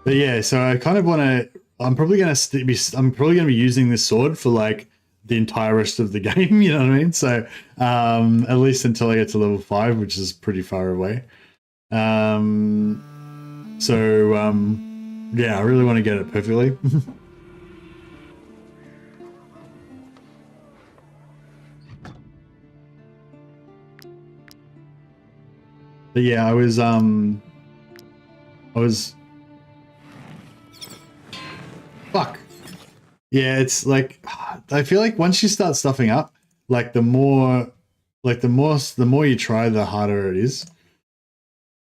But yeah, so I kind of want to. I'm probably going to be using this sword for like the entire rest of the game. You know what I mean? So at least until I get to level 5, which is pretty far away. Yeah, I really want to get it perfectly. But yeah, I was fuck. Yeah, it's like I feel like once you start stuffing up, like the more you try, the harder it is.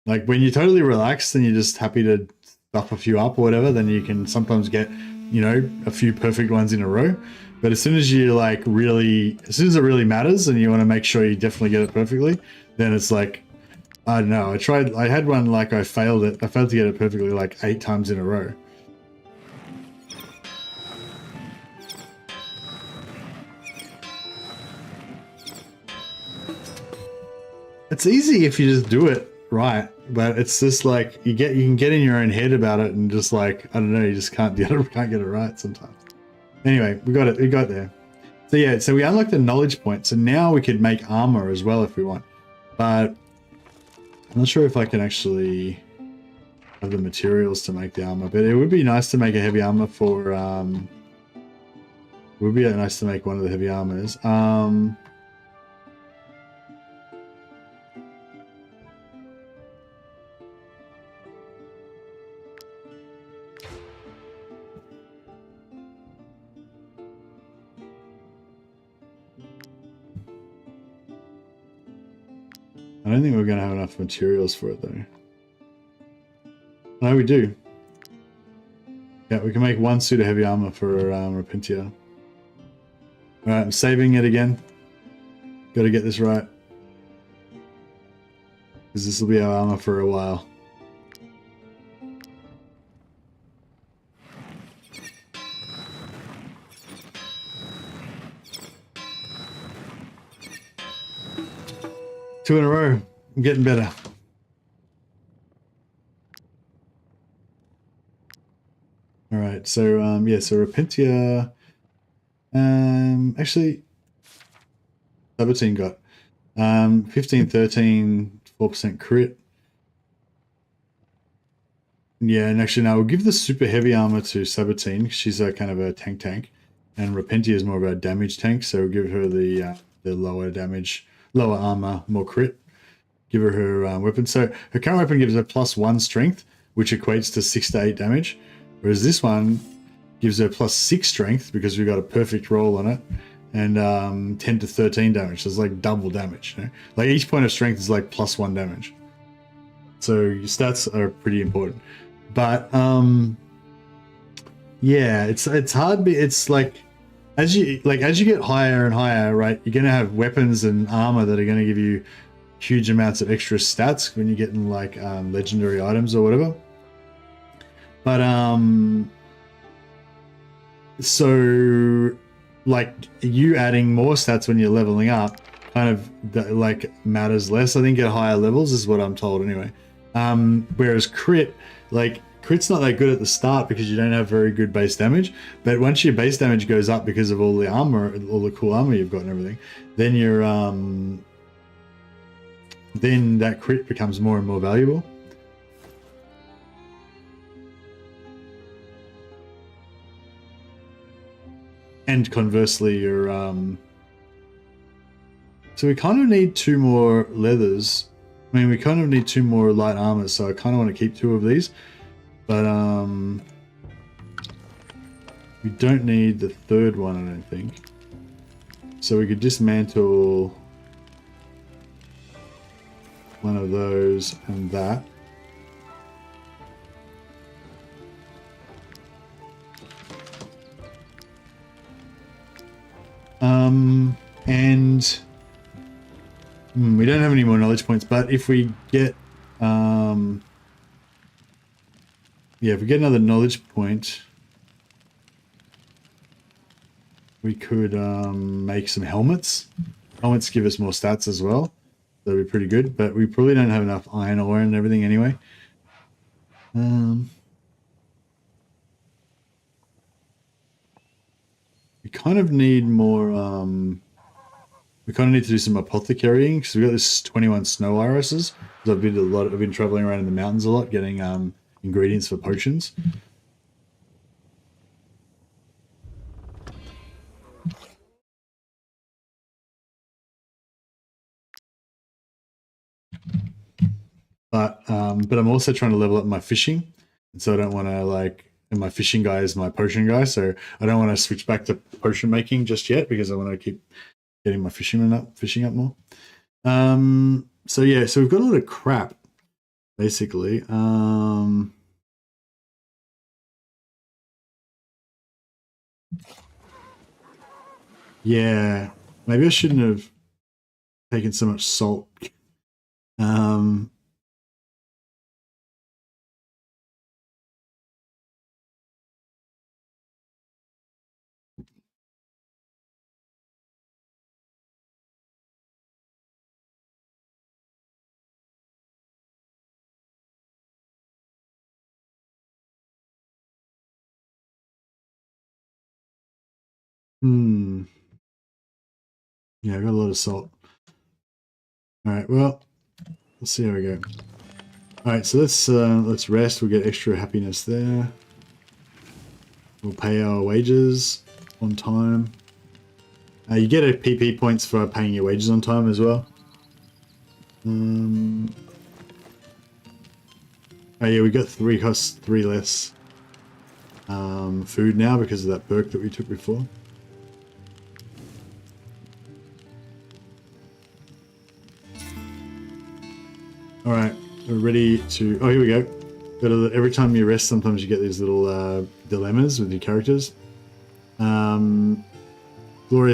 Like when you're totally relaxed and you're just happy to stuff a few up or whatever, then you can sometimes get, you know, a few perfect ones in a row. But as soon as you like as soon as it really matters and you want to make sure you definitely get it perfectly, then it's like, I don't know. I had one like I failed it. I failed to get it perfectly like 8 times in a row. It's easy if you just do it right, but it's just like you can get in your own head about it and just like, I don't know, you just can't get it right sometimes. Anyway, we got there. So yeah, so we unlocked the knowledge point. So now we could make armor as well if we want, but I'm not sure if I can actually have the materials to make the armor. But it would be nice to make a heavy armor for it would be nice to make one of the heavy armors. I don't think we're going to have enough materials for it, though. No, we do. Yeah, we can make 1 suit of heavy armor for Repentia. Alright, I'm saving it again. Got to get this right. Because this will be our armor for a while. Two in a row. I'm getting better. All right. So yeah. So Repentia. Actually, Sabatine got 15, 13, 4% crit. Yeah, and actually now we'll give the super heavy armor to Sabatine. She's a kind of a tank, and Repentia is more of a damage tank. So we'll give her the lower damage. Lower armor, more crit. Give her weapon. So her current weapon gives her +1 strength, which equates to 6 to 8 damage. Whereas this one gives her +6 strength because we got a perfect roll on it, and 10 to 13 damage. So it's like double damage. You know? Like each point of strength is like +1 damage. So your stats are pretty important. But yeah, it's hard. It's like as you get higher and higher, right? You're gonna have weapons and armor that are gonna give you huge amounts of extra stats when you're getting like legendary items or whatever. But so like you adding more stats when you're leveling up kind of like matters less, I think, at higher levels, is what I'm told anyway. Whereas crit's not that good at the start because you don't have very good base damage, but once your base damage goes up because of all the armor, all the cool armor you've got and everything, then you're then that crit becomes more and more valuable. And conversely, you're so we kind of need 2 more leathers. I mean, we kind of need 2 more light armor, so I kind of want to keep 2 of these. But we don't need the 3rd one, I don't think. So we could dismantle one of those and that. And we don't have any more knowledge points, but if we get yeah, if we get another knowledge point, we could make some helmets. Helmets give us more stats as well. That'd be pretty good, but we probably don't have enough iron ore and everything anyway. We kind of need more we kind of need to do some apothecarying because we've got this 21 snow irises. I've been traveling around in the mountains a lot getting ingredients for potions. But I'm also trying to level up my fishing, and so I don't want to and my fishing guy is my potion guy, so I don't want to switch back to potion making just yet because I want to keep getting my fishing up more. So yeah, so we've got a lot of crap basically. Yeah, maybe I shouldn't have taken so much salt. Yeah, I got a lot of salt. All right, well, let's see how we go. All right, so let's rest. We'll get extra happiness there. We'll pay our wages on time. You get a PP points for paying your wages on time as well. Oh yeah, we got 3 less food now because of that perk that we took before. All right, we're ready to. Oh, here we go. Every time you rest, sometimes you get these little dilemmas with your characters. Glorious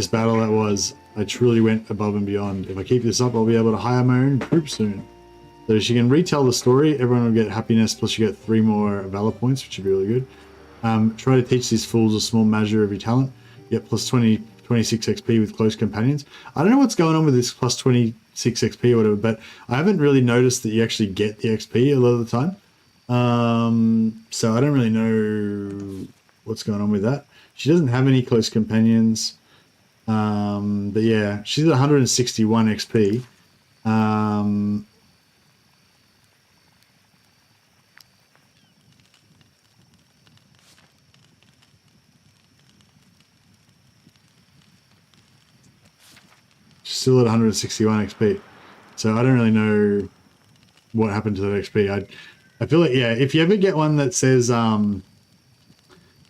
battle that was. I truly went above and beyond. If I keep this up, I'll be able to hire my own troop soon. So she can retell the story. Everyone will get happiness, plus you get 3 more valor points, which would be really good. Try to teach these fools a small measure of your talent. Get plus 26 XP with close companions. I don't know what's going on with this plus 26 XP or whatever, but I haven't really noticed that you actually get the XP a lot of the time. So I don't really know what's going on with that. She doesn't have any close companions. But yeah, she's at 161 XP. She's still at 161 XP. So I don't really know what happened to that XP. I feel like, yeah, if you ever get one that says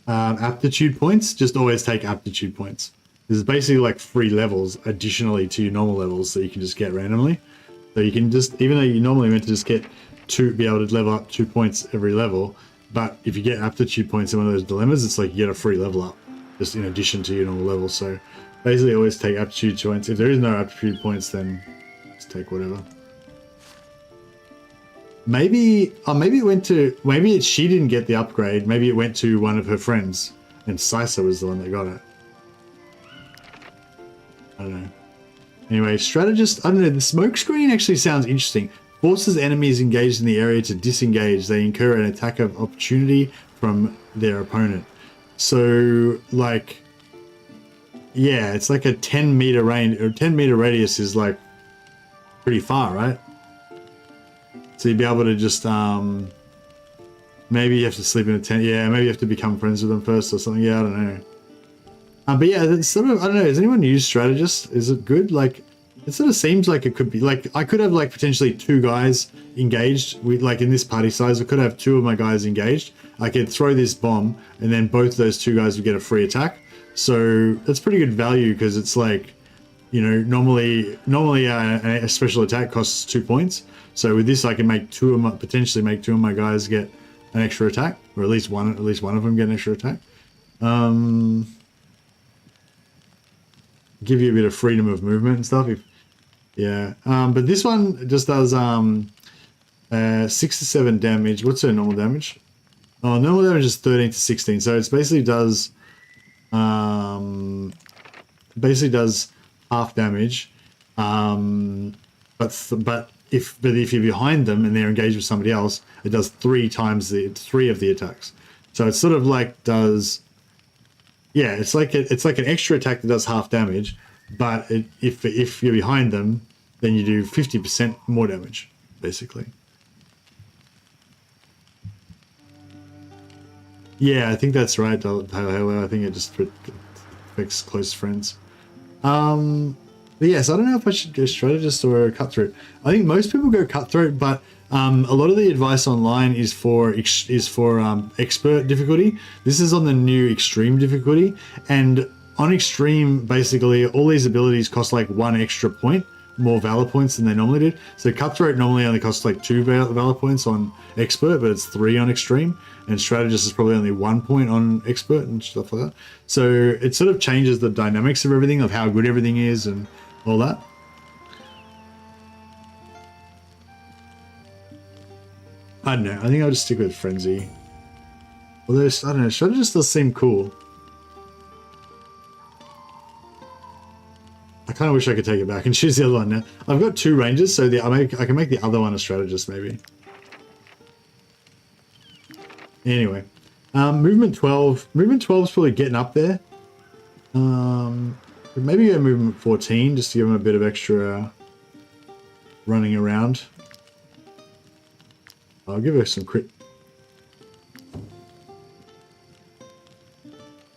aptitude points, just always take aptitude points. There's basically like 3 levels additionally to your normal levels that you can just get randomly. So you can just, even though you normally meant to just get 2, be able to level up 2 points every level, but if you get aptitude points in one of those dilemmas, it's like you get a free level up, just in addition to your normal level. So basically always take aptitude points. If there is no aptitude points, then just take whatever. Maybe, maybe it went to, she didn't get the upgrade. Maybe it went to one of her friends, and Sisa was the one that got it. I don't know. Anyway, strategist, I don't know, the smoke screen actually sounds interesting. Forces enemies engaged in the area to disengage. They incur an attack of opportunity from their opponent. So, like, yeah, it's like a 10-meter range, or 10-meter radius is like pretty far, right? So you'd be able to just, maybe you have to sleep in a tent. Yeah, maybe you have to become friends with them first or something. Yeah, I don't know. But yeah, it's sort of, I don't know, has anyone used strategist? Is it good? Like, it sort of seems like it could be, like, I could have, like, potentially 2 guys engaged with, like, in this party size, I could have 2 of my guys engaged. I could throw this bomb, and then both of those 2 guys would get a free attack. So that's pretty good value, because it's like, you know, normally a special attack costs 2 points. So with this, I can make potentially make 2 of my guys get an extra attack, or at least one of them get an extra attack. Give you a bit of freedom of movement and stuff. But this one just does 6 to 7 damage. What's her normal damage? Oh, normal damage is 13 to 16. So it basically does half damage. But if you're behind them and they're engaged with somebody else, it does 3 times the 3 of the attacks. So it's sort of like does. Yeah, it's like an extra attack that does half damage, but if you're behind them, then you do 50% more damage, basically. Yeah, I think that's right. I think it just affects close friends. But yes, I don't know if I should go strategist or cutthroat. I think most people go cutthroat, but a lot of the advice online is for expert difficulty. This is on the new extreme difficulty, and on extreme, basically all these abilities cost like 1 extra point, more valor points than they normally did. So cutthroat normally only costs like 2 valor points on expert, but it's 3 on extreme, and strategist is probably only 1 point on expert and stuff like that. So it sort of changes the dynamics of everything, of how good everything is and all that. I don't know. I think I'll just stick with Frenzy. Although, I don't know. Strategist does seem cool. I kind of wish I could take it back and choose the other one now. I've got 2 ranges, so I can make the other one a strategist, maybe. Anyway. Movement 12. Movement 12 is probably getting up there. Maybe go movement 14, just to give him a bit of extra running around. I'll give her some crit.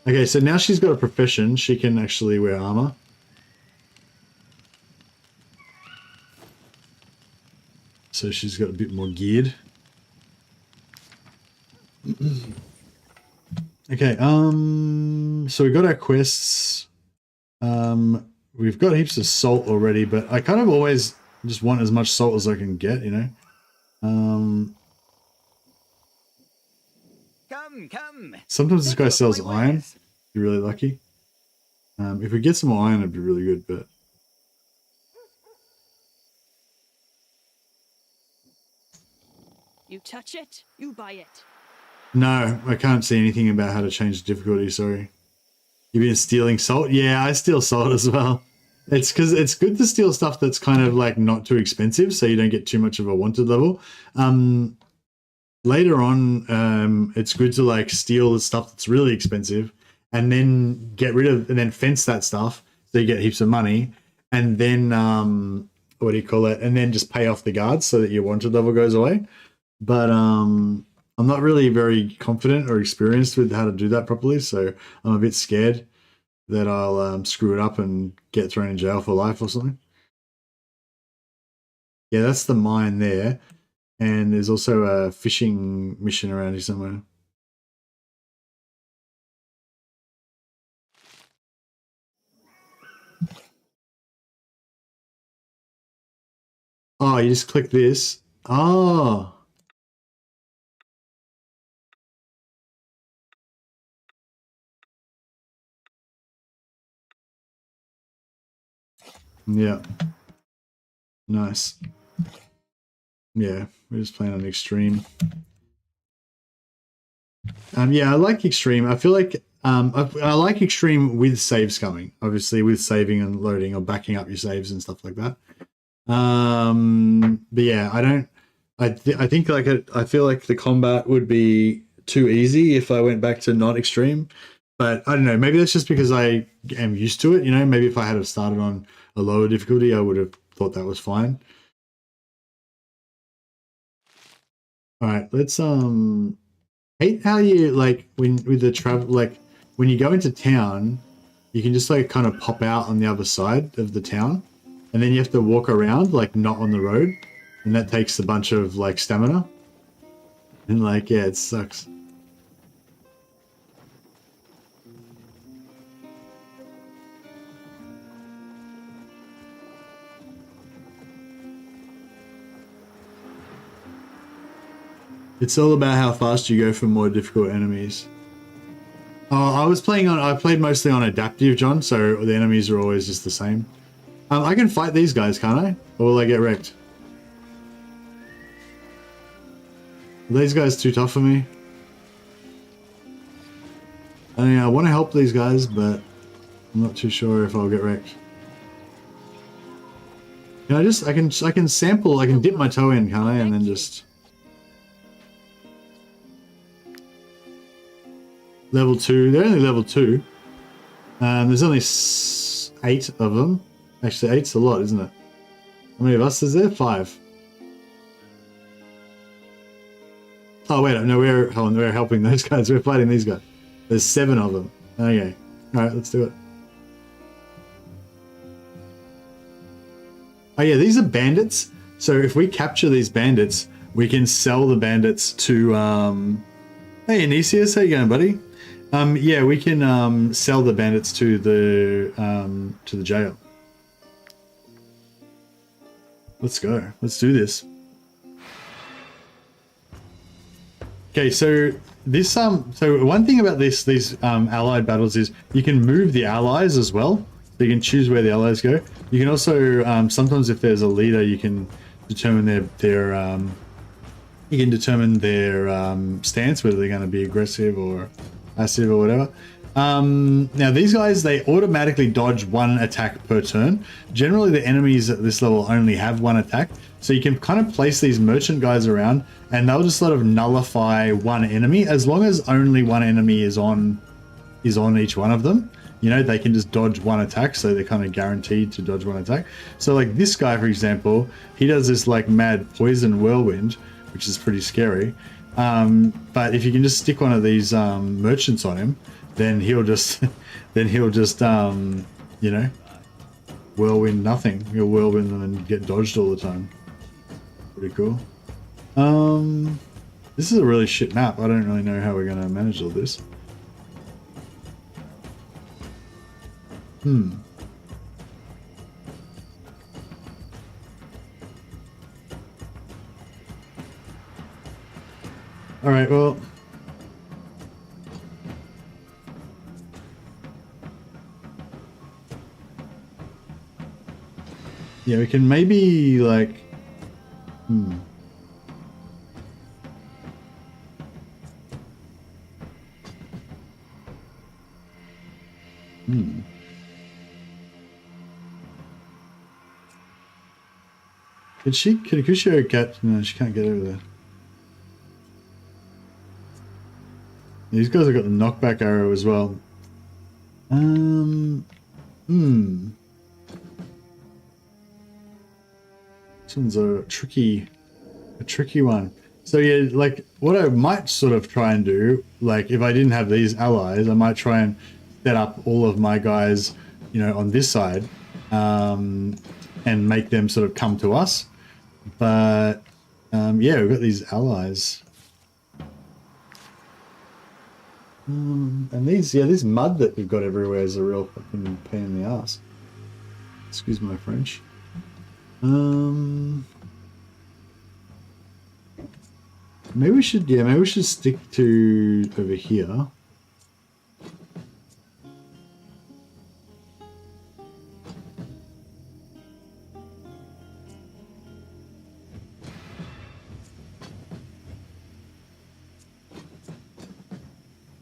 Okay, so now she's got a profession. She can actually wear armor. So she's got a bit more geared. Okay, so we got our quests. We've got heaps of salt already, but I kind of always just want as much salt as I can get, you know? Come. Sometimes this guy sells iron. Be really lucky. If we get some more iron, it'd be really good, but... You touch it, you buy it. No, I can't see anything about how to change the difficulty, sorry. You've been stealing salt? Yeah, I steal salt as well. It's because it's good to steal stuff that's kind of like not too expensive, so you don't get too much of a wanted level. Later on, it's good to like steal the stuff that's really expensive and then get rid of, and then fence that stuff so you get heaps of money, and then what do you call it? And then just pay off the guards so that your wanted level goes away. But I'm not really very confident or experienced with how to do that properly, so I'm a bit scared that I'll screw it up and get thrown in jail for life or something. Yeah, that's the mine there. And there's also a fishing mission around here somewhere. Oh, you just click this. Oh. Yeah. Nice. Yeah, we're just playing on extreme. Yeah, I like extreme. I feel like I like extreme with saves coming, obviously with saving and loading or backing up your saves and stuff like that. But yeah, I don't. I think like I feel like the combat would be too easy if I went back to not extreme. But I don't know. Maybe that's just because I am used to it. You know, maybe if I had started on a lower difficulty, I would have thought that was fine. All right, let's hate how you like when with the travel, like when you go into town, you can just like kind of pop out on the other side of the town, and then you have to walk around like not on the road, and that takes a bunch of like stamina, and like yeah, it sucks. It's all about how fast you go for more difficult enemies. Oh, I played mostly on adaptive, John, so the enemies are always just the same. I can fight these guys, can't I? Or will I get wrecked? Are these guys too tough for me? I mean, I want to help these guys, but I'm not too sure if I'll get wrecked. Can I just, I can sample, I can dip my toe in, can't I? And then just... Level 2, they're only level 2. There's only 8 of them. Actually, 8's a lot, isn't it? How many of us is there? 5. Oh wait, no, we're helping those guys. We're fighting these guys. There's 7 of them. Okay, all right, let's do it. Oh yeah, these are bandits. So if we capture these bandits, we can sell the bandits to. Hey, Anisius, how you going, buddy? Yeah, we can sell the bandits to the jail. Let's go. Let's do this. Okay, so this so one thing about these allied battles is you can move the allies as well. So you can choose where the allies go. You can also sometimes if there's a leader, you can determine their stance, whether they're going to be aggressive or passive or whatever. Now these guys, they automatically dodge 1 attack per turn. Generally the enemies at this level only have 1 attack, so you can kind of place these merchant guys around and they'll just sort of nullify 1 enemy. As long as only 1 enemy is on each one of them, you know, they can just dodge 1 attack, so they're kind of guaranteed to dodge 1 attack. So like this guy, for example, he does this like mad poison whirlwind, which is pretty scary. But if you can just stick one of these merchants on him, then he'll just you know, whirlwind nothing. He'll whirlwind them and get dodged all the time. Pretty cool. This is a really shit map. I don't really know how we're going to manage all this. All right, well, yeah, we can maybe like, Could Kushio get? No, she can't get over there. These guys have got the knockback arrow as well. This one's a tricky one. So yeah, like what I might sort of try and do, like if I didn't have these allies, I might try and set up all of my guys, you know, on this side, and make them sort of come to us. But yeah, we've got these allies. And this mud that we've got everywhere is a real fucking pain in the ass. Excuse my French. Maybe we should, yeah, maybe we should stick to over here.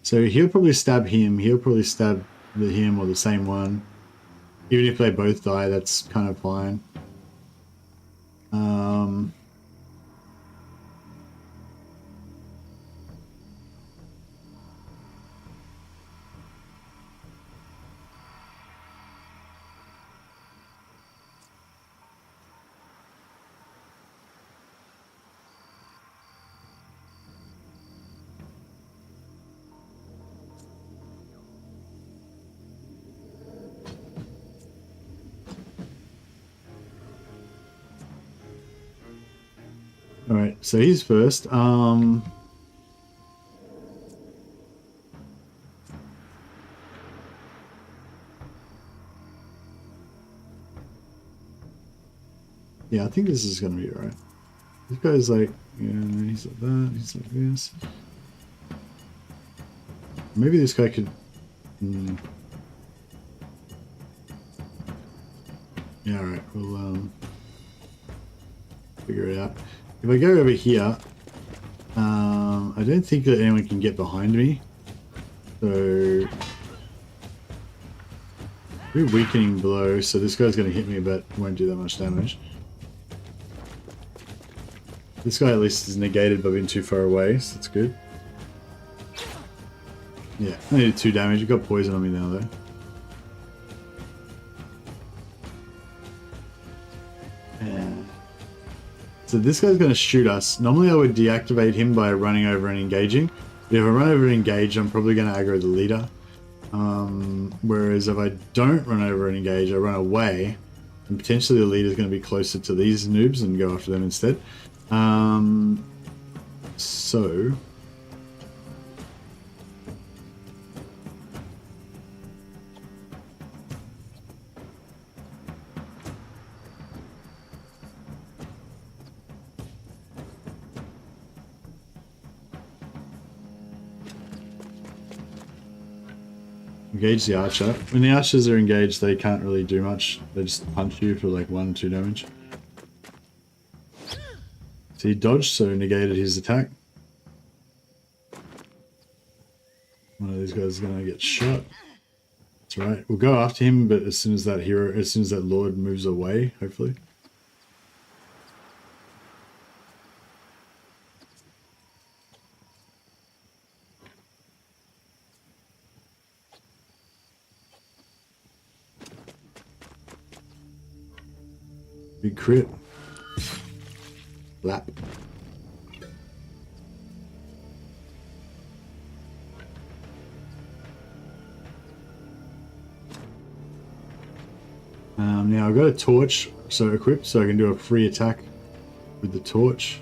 So he'll probably stab him, he'll probably stab him or the same one. Even if they both die, that's kind of fine. Alright, so he's first. Yeah, I think this is gonna be alright. This guy's like, yeah, he's like that, he's like this. Maybe this guy could... Yeah, alright, we'll figure it out. If I go over here, I don't think that anyone can get behind me. So... Very weakening blow, so this guy's going to hit me but won't do that much damage. This guy at least is negated by being too far away, so that's good. Yeah, I needed 2 damage. You've got poison on me now though. So this guy's going to shoot us. Normally I would deactivate him by running over and engaging. But if I run over and engage, I'm probably going to aggro the leader. Whereas if I don't run over and engage, I run away. And potentially the leader's going to be closer to these noobs and go after them instead. So... Engage the archer. When the archers are engaged, they can't really do much. They just punch you for like 1 or 2 damage. So he dodged, so negated his attack. One of these guys is gonna get shot. That's right. We'll go after him, but as soon as that lord moves away, hopefully. Big crit. Lap. Now I've got a torch, so equipped, so I can do a free attack with the torch.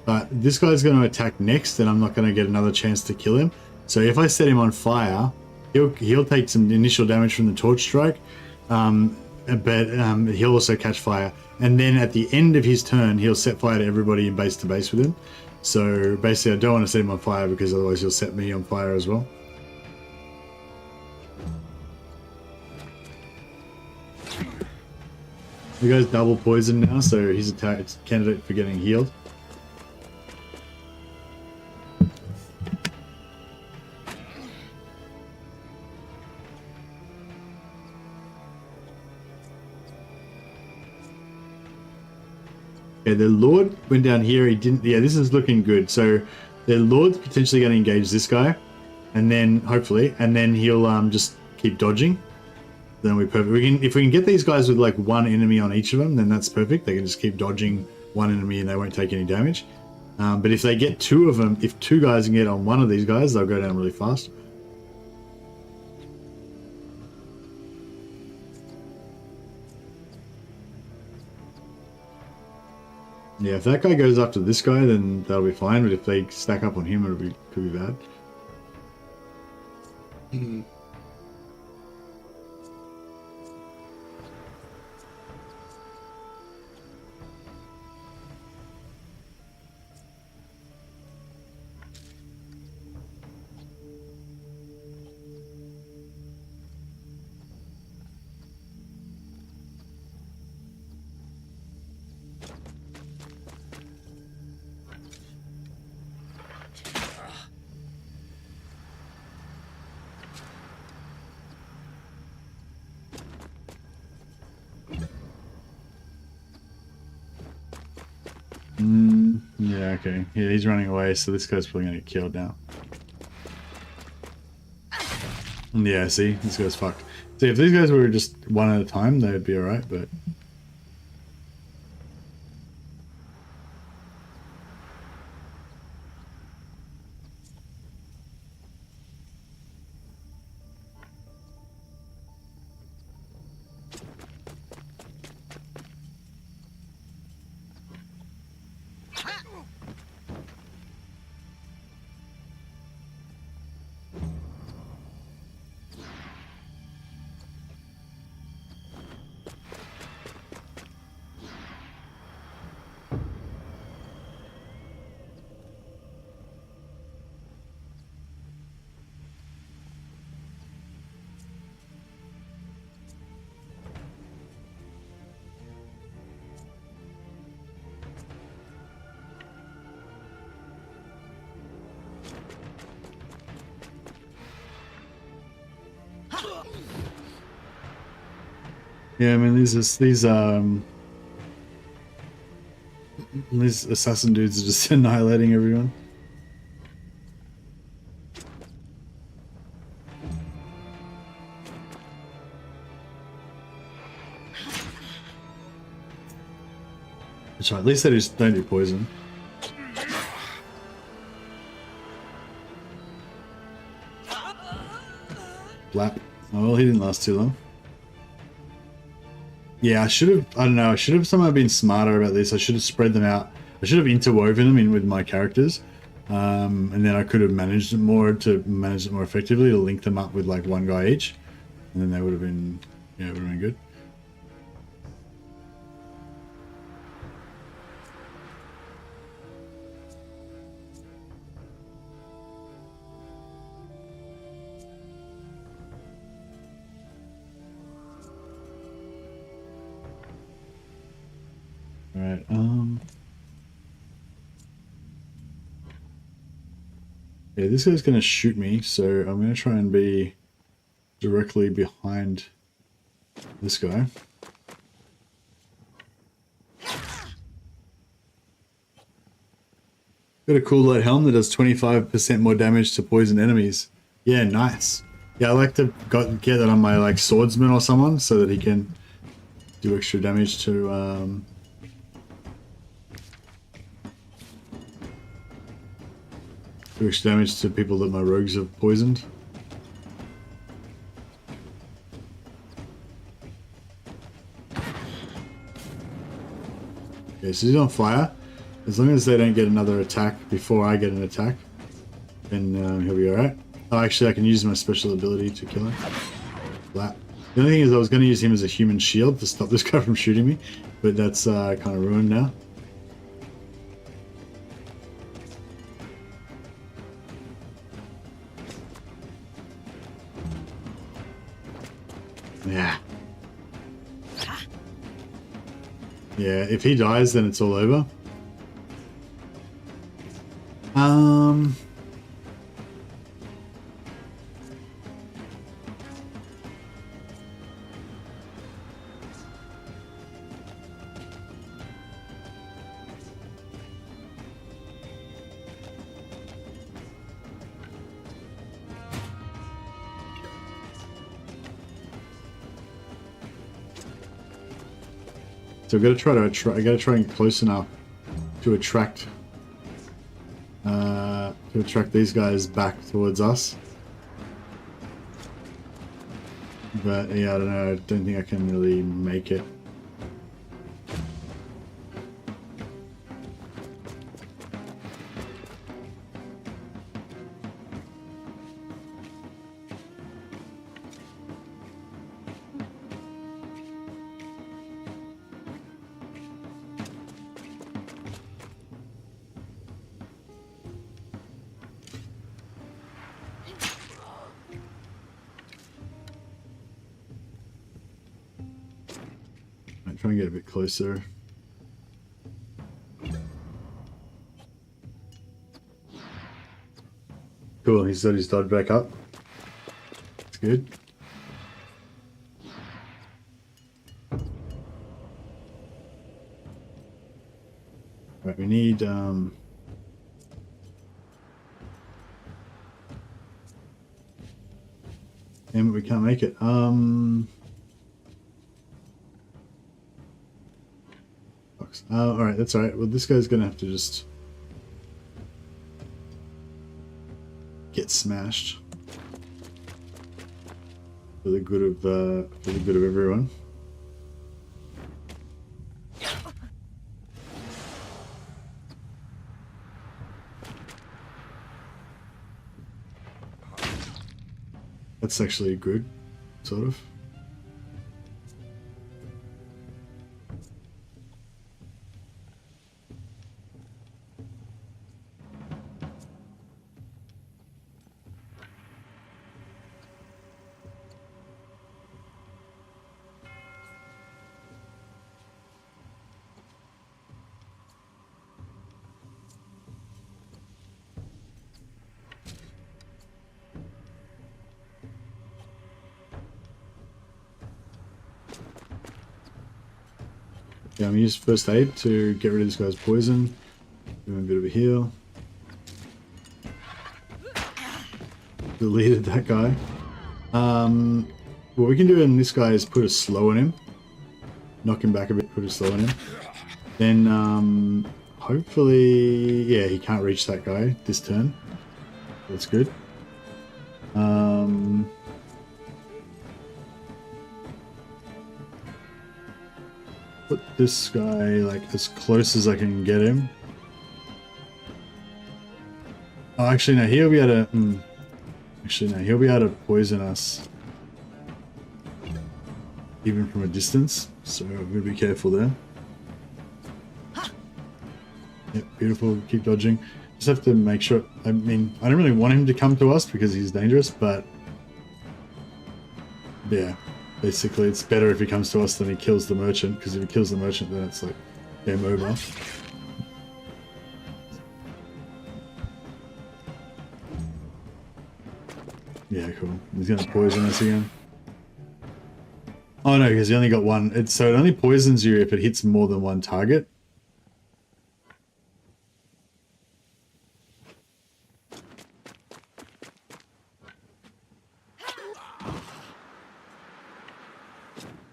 But this guy's going to attack next, and I'm not going to get another chance to kill him. So if I set him on fire, he'll take some initial damage from the torch strike. But he'll also catch fire, and then at the end of his turn he'll set fire to everybody base to base with him. So basically I don't want to set him on fire because otherwise he'll set me on fire as well. The guy's double poisoned now, so he's a candidate for getting healed. Okay, the Lord went down here, he didn't... Yeah, this is looking good. So the Lord's potentially going to engage this guy, and then, hopefully, and then he'll just keep dodging. Then we're perfect. If we can get these guys with like 1 enemy on each of them, then that's perfect. They can just keep dodging 1 enemy and they won't take any damage. But if they get 2 of them, if 2 guys can get on 1 of these guys, they'll go down really fast. Yeah, if that guy goes after this guy, then that'll be fine. But if they stack up on him, could be bad. Yeah, okay. Yeah, he's running away, so this guy's probably gonna get killed now. Yeah, see? This guy's fucked. See, if these guys were just one at a time, they would be alright, but... Yeah, I mean, these assassin dudes are just annihilating everyone. That's right, at least they just don't do poison. Blap. Oh, well, he didn't last too long. Yeah, I should have, I don't know, I should have somehow been smarter about this. I should have spread them out. I should have interwoven them in with my characters. And then I could have managed it more to manage it more effectively to link them up with like one guy each. And then they would have been, yeah, it would have been good. Alright, yeah, this guy's gonna shoot me, so I'm gonna try and be directly behind this guy. Got a cool light helm that does 25% more damage to poison enemies. Yeah, nice. Yeah, I like to get that on my like swordsman or someone so that he can do extra damage to do extra damage to people that my rogues have poisoned. Okay, so he's on fire. As long as they don't get another attack before I get an attack, then he'll be alright. Oh, actually, I can use my special ability to kill him. Flat. The only thing is I was going to use him as a human shield to stop this guy from shooting me, but that's kind of ruined now. Yeah. Yeah, if he dies, then it's all over. So I gotta try and get close enough to attract these guys back towards us. But yeah, I don't know. I don't think I can really make it. Try and get a bit closer. Cool, he's got his dodge back up. That's good. Right, we need damn it, we can't make it. All right, that's all right. Well, this guy's gonna have to just get smashed for the good of everyone. That's actually good, sort of. Yeah, I'm gonna use first aid to get rid of this guy's poison. Do a bit of a heal. Deleted that guy. What we can do in this guy is put a slow on him. Knock him back a bit, put a slow on him. Then, hopefully, yeah, he can't reach that guy this turn. That's good. Put this guy like as close as I can get him. Oh, actually no, he'll be able to. Actually no, he'll be able to poison us even from a distance. So I'm gonna be careful there. Yep, beautiful. Keep dodging. Just have to make sure. I mean, I don't really want him to come to us because he's dangerous, but yeah. Basically, it's better if he comes to us than he kills the merchant, because if he kills the merchant, then it's like game over. Yeah, cool. He's gonna poison us again. Oh no, because he only got one. So it only poisons you if it hits more than one target.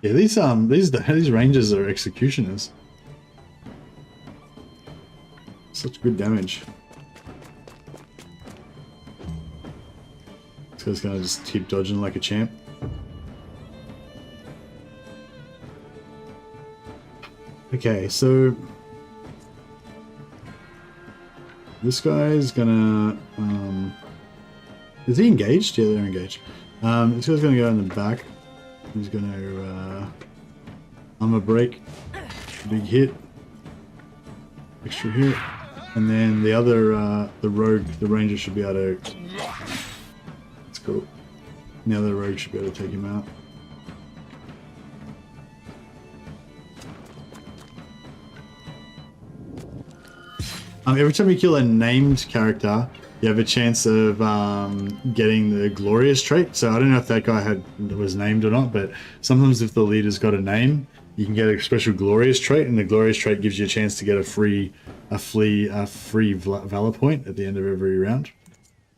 Yeah, these rangers are executioners. Such good damage. This guy's gonna just keep dodging like a champ. Okay, so this guy's gonna is he engaged? Yeah, they're engaged. This guy's gonna go in the back. He's gonna armor break, big hit, extra hit, and then the other the rogue, the ranger should be able to. That's cool. Now the rogue should be able to take him out. Every time you kill a named character, you have a chance of getting the glorious trait. So I don't know if that guy was named or not, but sometimes if the leader's got a name, you can get a special glorious trait, and the glorious trait gives you a chance to get a free valor point at the end of every round,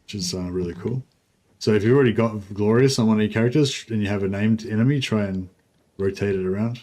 which is really cool. So if you've already got glorious on one of your characters and you have a named enemy, try and rotate it around.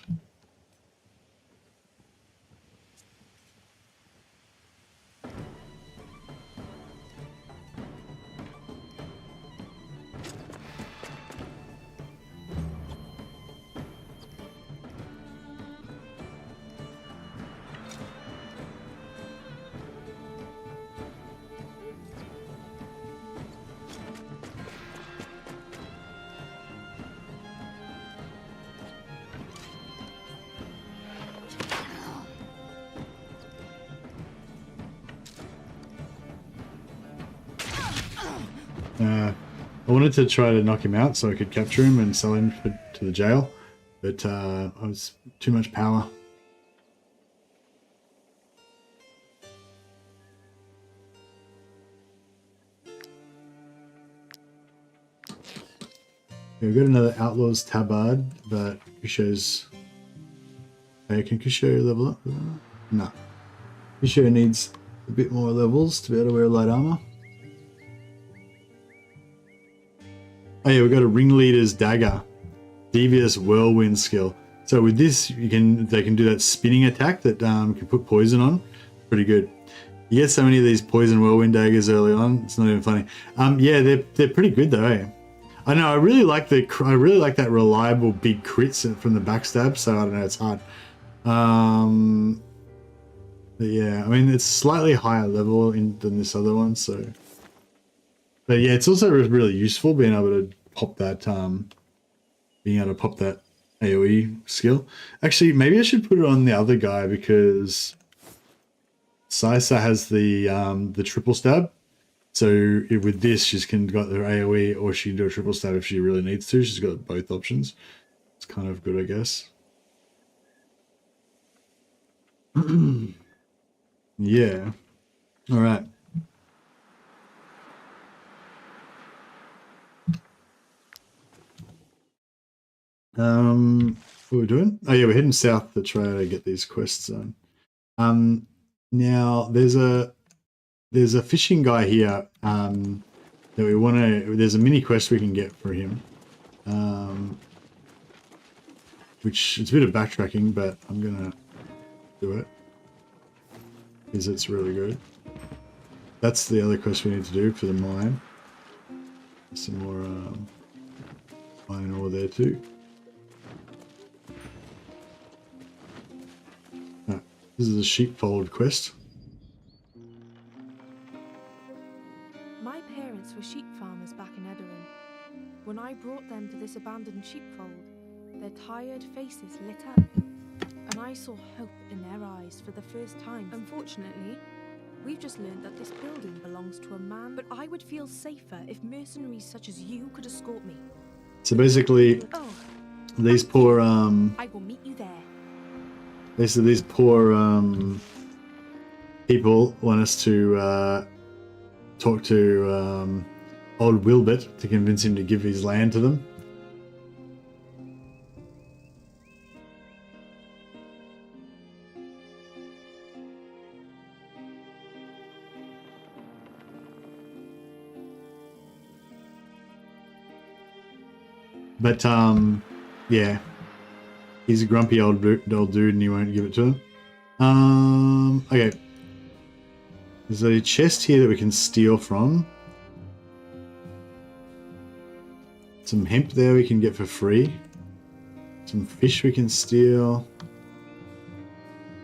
I wanted to try to knock him out so I could capture him and sell him to the jail, but I was too much power. Okay, we've got another Outlaw's Tabard, but Kusho's... Hey, can Kusho level up? No. He sure needs a bit more levels to be able to wear light armor. Oh yeah, we've got a ringleader's dagger, devious whirlwind skill. So with this, they can do that spinning attack that can put poison on. Pretty good. You get so many of these poison whirlwind daggers early on. It's not even funny. Yeah, they're pretty good though. Eh? I know. I really like that reliable big crits from the backstab. So I don't know. It's hard. But yeah, I mean it's slightly higher level than this other one. So, but yeah, it's also really useful being able to pop that AoE skill. Actually, maybe I should put it on the other guy because Saisa has the triple stab. So with this, she's got her AoE, or she can do a triple stab if she really needs to. She's got both options. It's kind of good, I guess. Yeah. All right. What are we doing? Oh yeah, we're heading south to try to get these quests done. Now there's a fishing guy here that we want to. There's a mini quest we can get for him, which it's a bit of backtracking, but I'm gonna do it because it's really good. That's the other quest we need to do for the mine. Some more iron ore there too. This is a sheepfold quest. My parents were sheep farmers back in Edoran. When I brought them to this abandoned sheepfold, their tired faces lit up, and I saw hope in their eyes for the first time. Unfortunately, we've just learned that this building belongs to a man, but I would feel safer if mercenaries such as you could escort me. So basically, these poor I will meet you there. Basically, these poor people want us to talk to old Wilbert to convince him to give his land to them. But yeah. He's a grumpy old dude and you won't give it to him. Okay. There's a chest here that we can steal from. Some hemp there we can get for free. Some fish we can steal.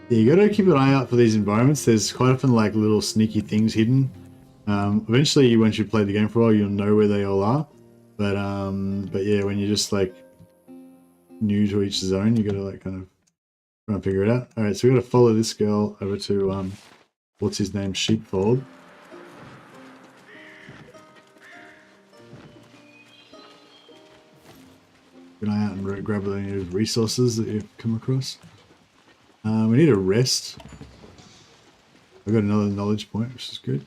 Yeah, you gotta keep an eye out for these environments. There's quite often like little sneaky things hidden. Eventually, once you've played the game for a while, you'll know where they all are. But yeah, when you're just like new to each zone, you gotta like kind of try and figure it out. All right, so we gotta follow this girl over to what's his name, Sheepfold. Keep an eye out and grab any of the resources that you've come across. We need a rest. I've got another knowledge point, which is good.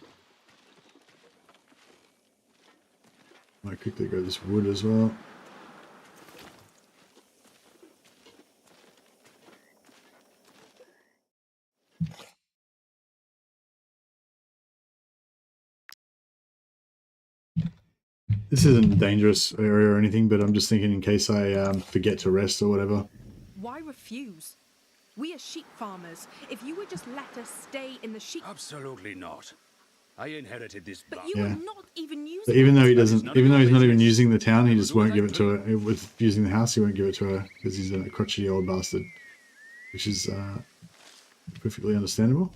Might quickly grab this wood as well. This isn't a dangerous area or anything, but I'm just thinking in case I forget to rest or whatever. Why refuse? We are sheep farmers. If you would just let us stay in the sheep... Absolutely not. I inherited this. But you are not even using But even though he doesn't, even though he's not even using the town, he just won't give it to her. With using the house, he won't give it to her because he's a crotchety old bastard, which is perfectly understandable.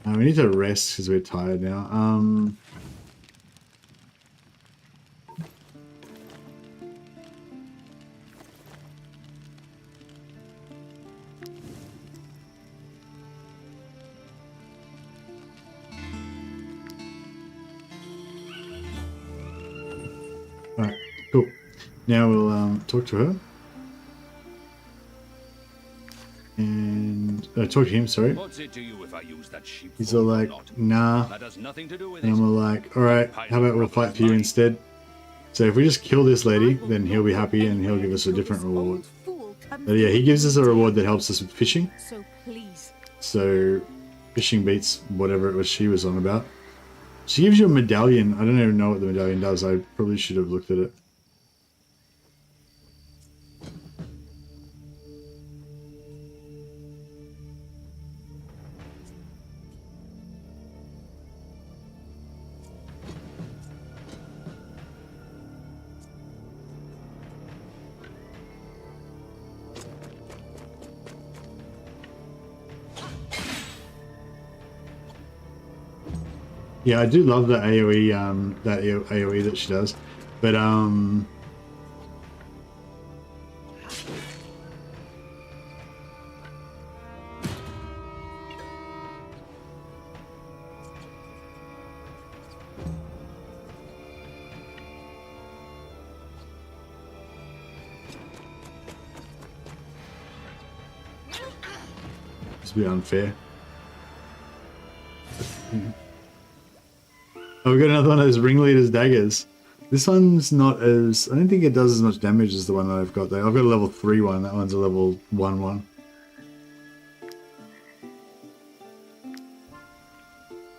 We need to rest because we're tired now. Alright, cool. Now we'll talk to her. And talk to him, sorry. What's it to you if I use that sheep? He's all like, nah. That has nothing to do with And I'm all like, alright, how about we'll fight for you instead? So if we just kill this lady, then he'll be happy and he'll give us a different reward. But yeah, he gives us a reward that helps us with fishing. So please. So Fishing beats whatever it was she was on about. She gives you a medallion. I don't even know what the medallion does. I probably should have looked at it. Yeah, I do love the AoE, that AoE that she does, but it's a bit unfair. Oh, we got another one of those Ringleader's daggers. This one's not as... I don't think it does as much damage as the one that I've got there. I've got a level 3 one. That one's a level 1 one.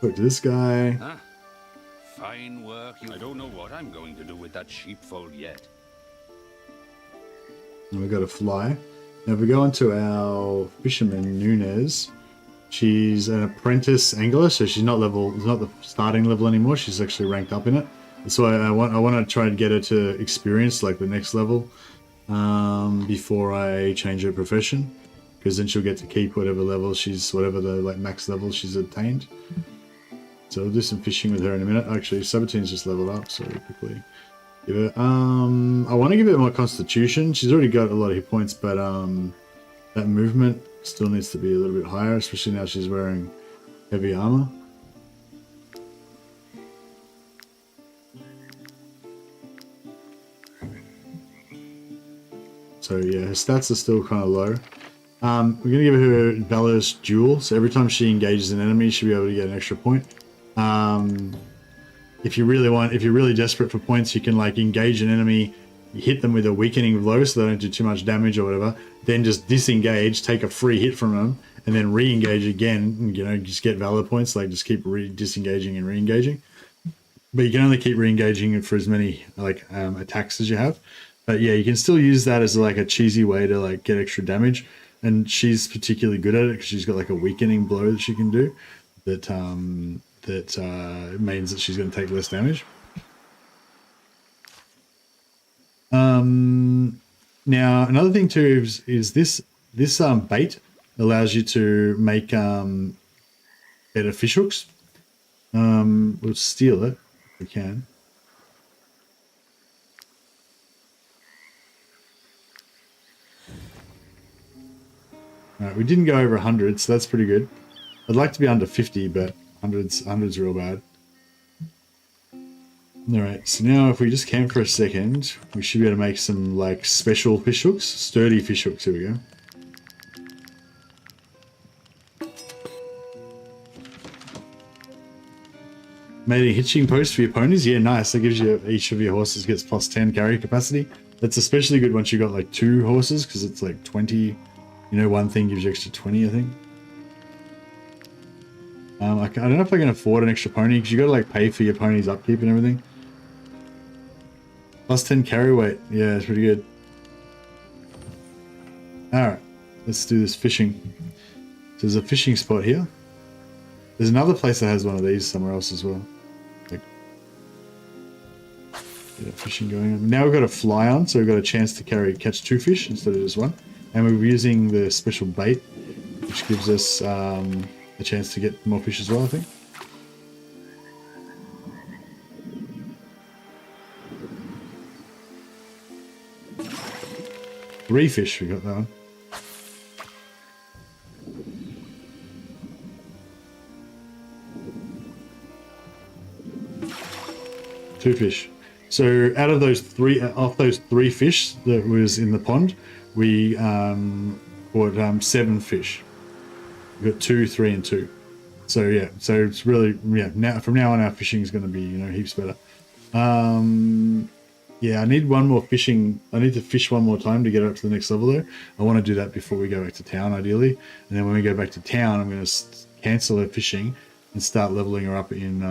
Look to this guy. Huh? Fine work. I don't know what I'm going to do with that sheepfold yet. And we've got a fly. Now if we go into our fisherman, Nunez, she's an apprentice angler, so she's not the starting level anymore. She's actually ranked up in it. So I want to try and get her to experience like the next level before I change her profession, because then she'll get to keep whatever level whatever the like max level she's attained. So I'll do some fishing with her in a minute. Actually, Sabatine's just leveled up, so quickly give her. I want to give her more constitution. She's already got a lot of hit points, but that movement still needs to be a little bit higher, especially now she's wearing heavy armor. So yeah, her stats are still kind of low. We're going to give her Valor's Jewel, so every time she engages an enemy, she'll be able to get an extra point. If you're really desperate for points, you can like engage an enemy, hit them with a weakening blow so they don't do too much damage or whatever, then just disengage, take a free hit from them, and then re-engage again, and, you know, just get Valor points, like just keep disengaging and re-engaging. But you can only keep re-engaging for as many like attacks as you have. But yeah, you can still use that as like a cheesy way to like get extra damage, and she's particularly good at it because she's got like a weakening blow that she can do that means that she's going to take less damage. Now another thing too is this bait allows you to make better fish hooks. We'll steal it if we can. All right, we didn't go over 100, so that's pretty good. I'd like to be under 50, but 100's real bad. All right, so now if we just camp for a second, we should be able to make some like special fish hooks, sturdy fish hooks. Here we go. Made a hitching post for your ponies. Yeah, nice. That gives you, each of your horses gets plus 10 carry capacity. That's especially good once you got like 2 horses, because it's like 20. You know, one thing gives you extra 20, I think. I don't know if I can afford an extra pony, because you got to like pay for your pony's upkeep and everything. Plus 10 carry weight. Yeah, it's pretty good. Alright, let's do this fishing. So there's a fishing spot here. There's another place that has one of these somewhere else as well. Like, yeah, fishing going on. Now we've got a fly on, so we've got a chance to catch 2 fish instead of just 1. And we're using the special bait, which gives us a chance to get more fish as well, I think. Three fish, we got that one. Two fish. So out of those off those 3 fish that was in the pond, we caught 7 fish. We got 2, 3, and 2. So yeah, so it's really, yeah. Now from now on, our fishing is going to be, you know, heaps better. Yeah, I need one more fishing. I need to fish one more time to get up to the next level there. I want to do that before we go back to town, ideally. And then when we go back to town, I'm going to cancel her fishing and start leveling her up in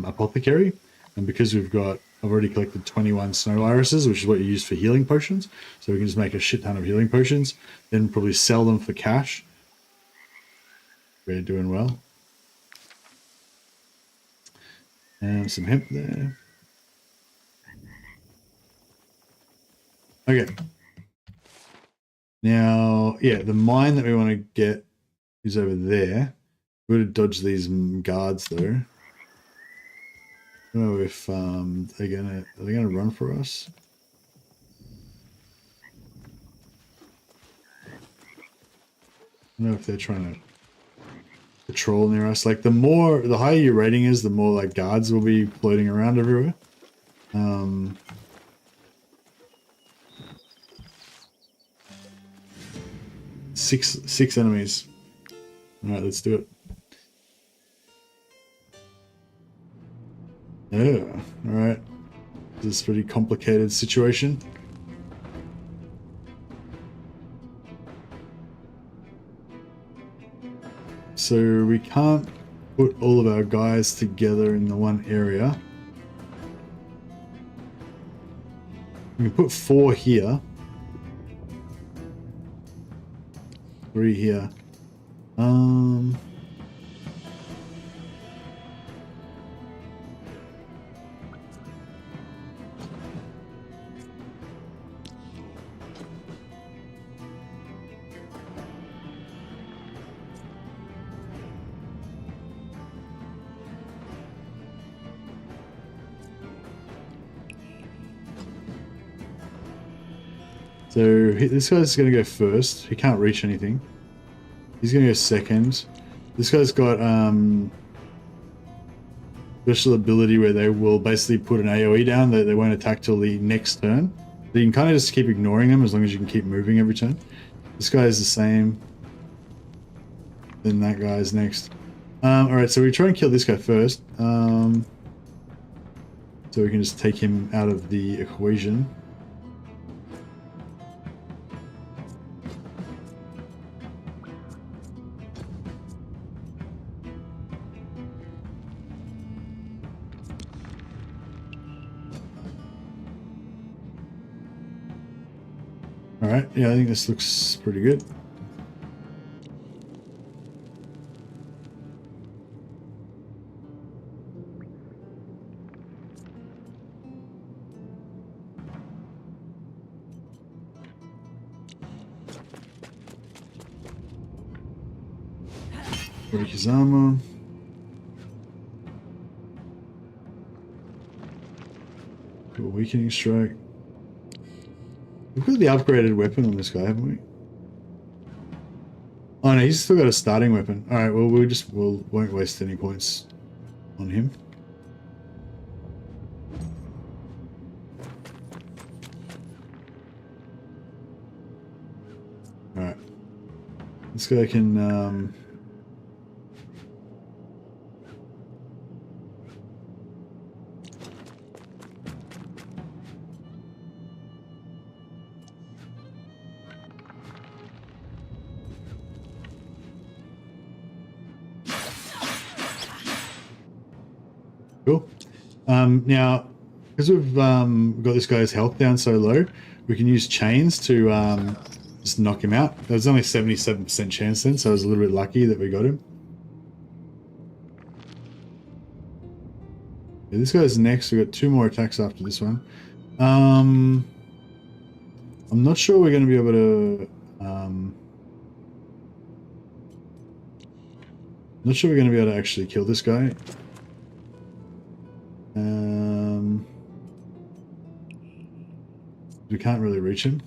apothecary. And because I've already collected 21 snow irises, which is what you use for healing potions, so we can just make a shit ton of healing potions, then probably sell them for cash. We're doing well. And some hemp there. Okay. Now, yeah, the mine that we want to get is over there. We're going to dodge these guards though. I don't know if are they gonna run for us? I don't know if they're trying to patrol near us. Like the higher your rating is, the more like guards will be floating around everywhere. Six enemies. All right, let's do it. Yeah, all right. This is a pretty complicated situation. So we can't put all of our guys together in the one area. We can put 4 here. 3 here. So this guy's going to go first. He can't reach anything. He's going to go second. This guy's got special ability where they will basically put an AoE down that they won't attack till the next turn. So you can kind of just keep ignoring them as long as you can keep moving every turn. This guy is the same. Then that guy's next. Alright, so we try and kill this guy first. So we can just take him out of the equation. Alright, yeah, I think this looks pretty good. Break his armor. Do a weakening strike. We've got the upgraded weapon on this guy, haven't we? Oh no, he's still got a starting weapon. Alright, well we won't waste any points on him. Alright. This guy can cool. Now, because we've got this guy's health down so low, we can use chains to just knock him out. There was only 77% chance then, so I was a little bit lucky that we got him. Yeah, this guy's next. We've got 2 more attacks after this one. I'm not sure we're going to be able to... not sure we're going to be able to actually kill this guy. We can't really reach him.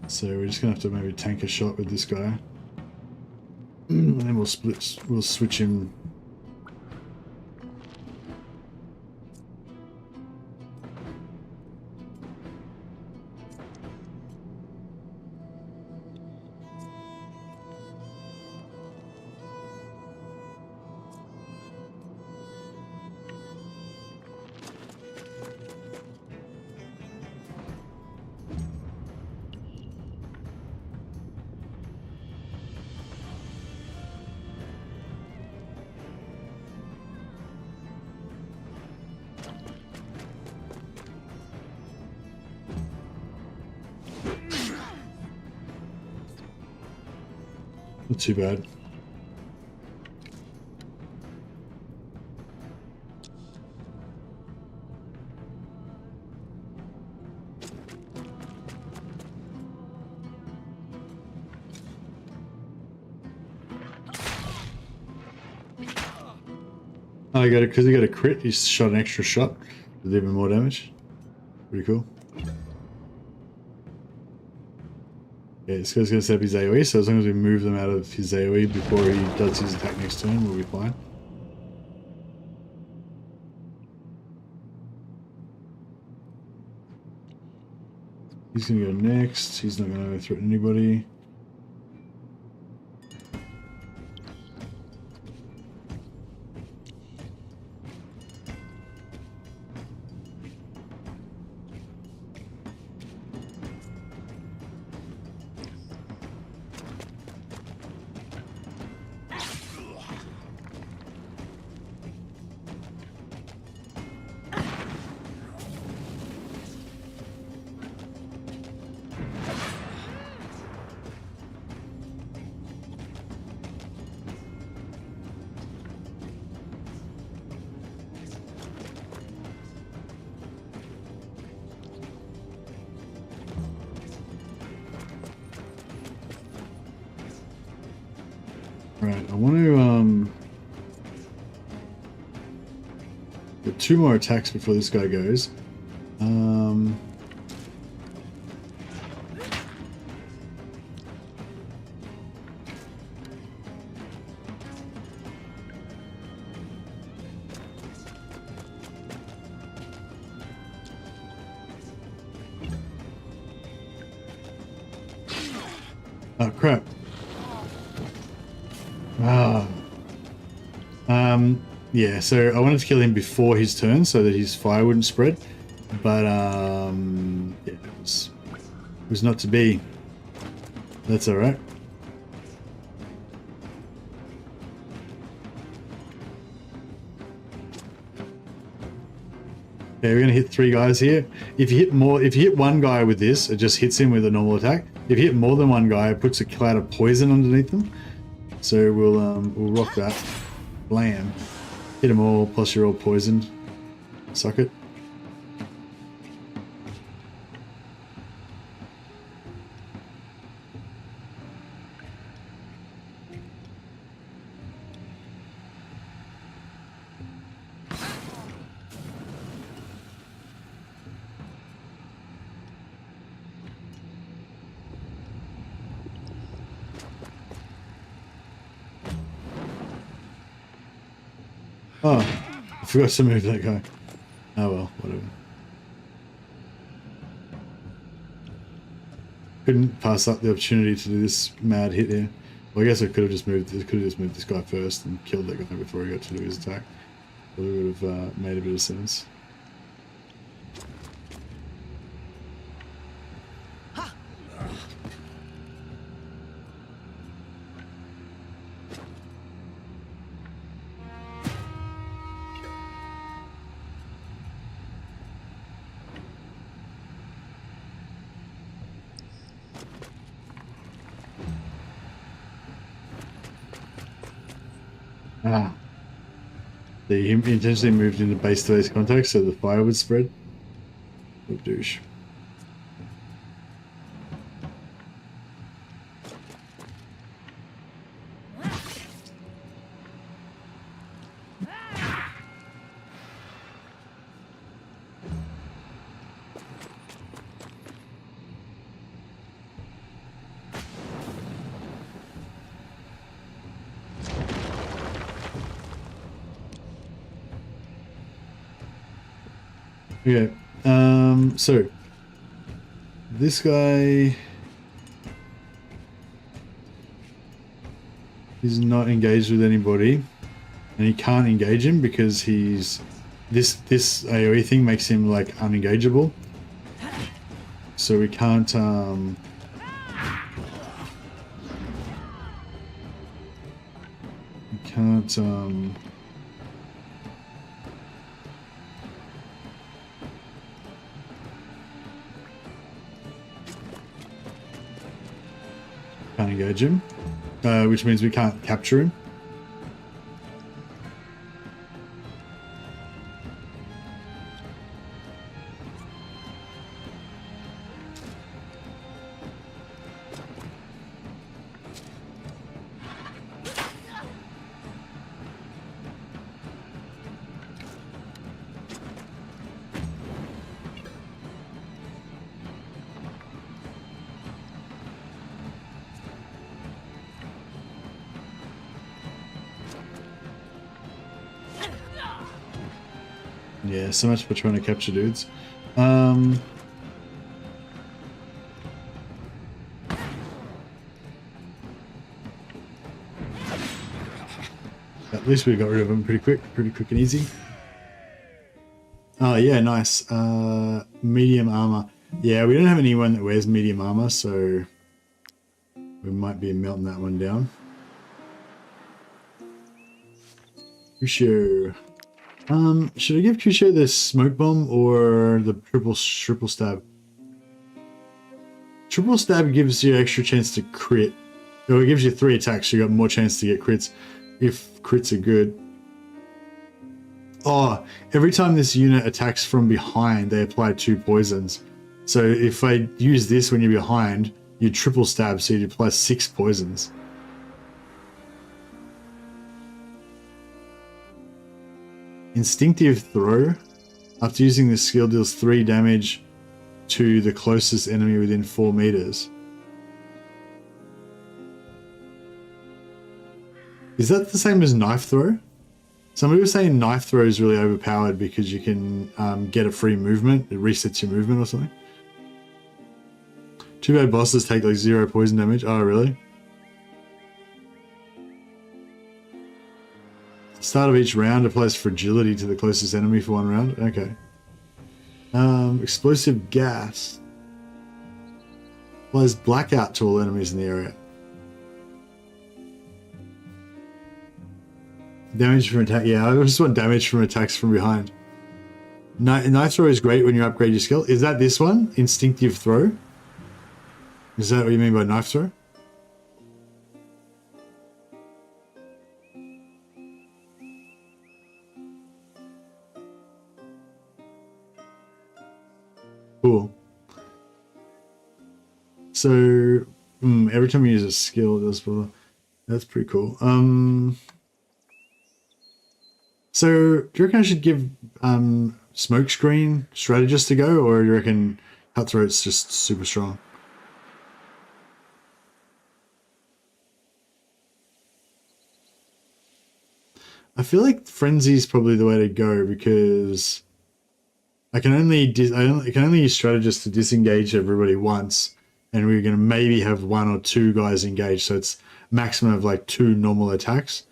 So we're just gonna have to maybe tank a shot with this guy. And then we'll switch him. Not too bad. Oh, I got it because he got a crit. He shot an extra shot with even more damage. Pretty cool. Yeah, this guy's gonna set up his AoE, so as long as we move them out of his AoE before he does his attack next turn, we'll be fine. He's gonna go next. He's not gonna threaten anybody. Right, I want to get 2 more attacks before this guy goes. Oh crap. Yeah, so I wanted to kill him before his turn so that his fire wouldn't spread, but yeah, it was not to be. That's all right. Okay, we're gonna hit 3 guys here. If you hit one guy with this, it just hits him with a normal attack. If you hit more than one guy, it puts a cloud of poison underneath them. So we'll rock that. Blam. Hit them all, plus you're all poisoned. Suck it. Oh, I forgot to move that guy. Oh well, whatever. Couldn't pass up the opportunity to do this mad hit here. Well, I guess I could have just moved this guy first and killed that guy before he got to do his attack. It would have made a bit of sense. Ah. He intentionally moved into base-to-base contact so the fire would spread. What a douche. Okay, so this guy is not engaged with anybody, and he can't engage him because he's this AoE thing makes him like unengageable. So we can't engage him. which means we can't capture him. Yeah, so much for trying to capture dudes. At least we got rid of them pretty quick and easy. Oh yeah, nice. Medium armor. Yeah, we don't have anyone that wears medium armor, so we might be melting that one down. Crucio. Should I give Crucio the smoke bomb or the triple stab? Triple stab gives you extra chance to crit. Or it gives you 3 attacks, so you got more chance to get crits if crits are good. Oh, every time this unit attacks from behind, they apply 2 poisons. So if I use this when you're behind, you triple stab, so you apply 6 poisons. Instinctive throw. After using this skill, deals 3 damage to the closest enemy within 4 meters. Is that the same as knife throw? Somebody was saying knife throw is really overpowered because you can get a free movement. It resets your movement or something. Too bad bosses take like 0 poison damage. Oh, really? Start of each round applies fragility to the closest enemy for 1 round. Okay. Explosive gas. Applies blackout to all enemies in the area. Damage from attack. Yeah, I just want damage from attacks from behind. Knife throw is great when you upgrade your skill. Is that this one? Instinctive throw? Is that what you mean by knife throw? Cool. So, every time you use a skill, it does. That's pretty cool. So, do you reckon I should give Smokescreen Strategist a go, or do you reckon Cutthroat's just super strong? I feel like Frenzy's probably the way to go because I can only use Strategist to disengage everybody once, and we're going to maybe have 1 or 2 guys engaged, so it's maximum of like 2 normal attacks.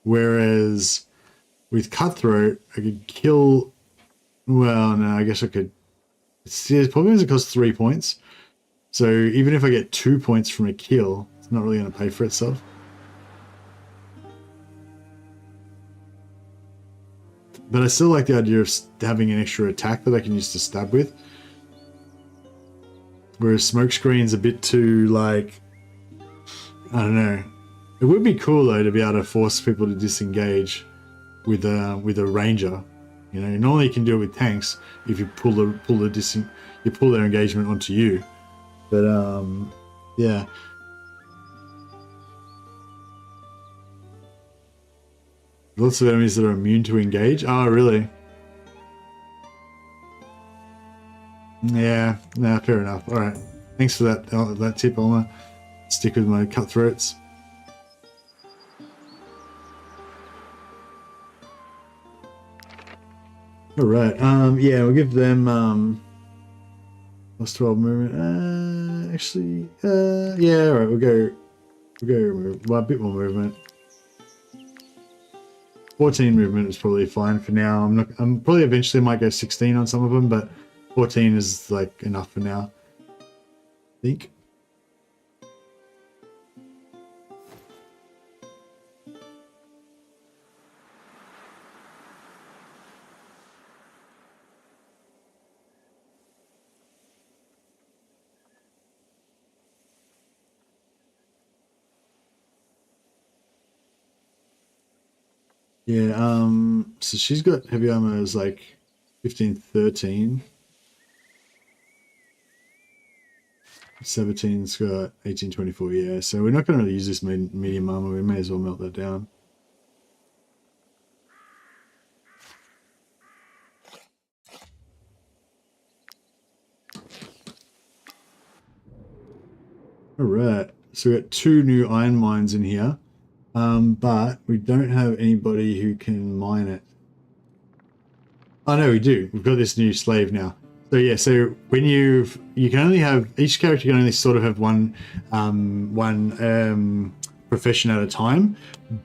Whereas with Cutthroat, I could kill... Well, no, I guess I could... It probably doesn't cost 3 points. So even if I get 2 points from a kill, it's not really going to pay for itself. But I still like the idea of having an extra attack that I can use to stab with. Whereas Smokescreen's a bit too, like... I don't know. It would be cool, though, to be able to force people to disengage with a ranger. You know, normally you can do it with tanks if you pull their engagement onto you. But yeah. Lots of enemies that are immune to engage. Oh, really? Yeah, nah, fair enough. All right, thanks for that tip. I'm gonna stick with my Cutthroats. All right. Yeah, we'll give them plus 12 movement. Actually, yeah. All right, we'll go well, a bit more movement. 14 movement is probably fine for now. I'm probably eventually might go 16 on some of them, but 14 is like enough for now, I think. Yeah, so she's got heavy armor as like 15, 13. 17's got 18, 24, yeah. So we're not going to really use this medium armor. We may as well melt that down. Alright, so we got 2 new iron mines in here. But we don't have anybody who can mine it. Oh no, we do. We've got this new slave now. So yeah, so when you can only have, each character can only sort of have one profession at a time.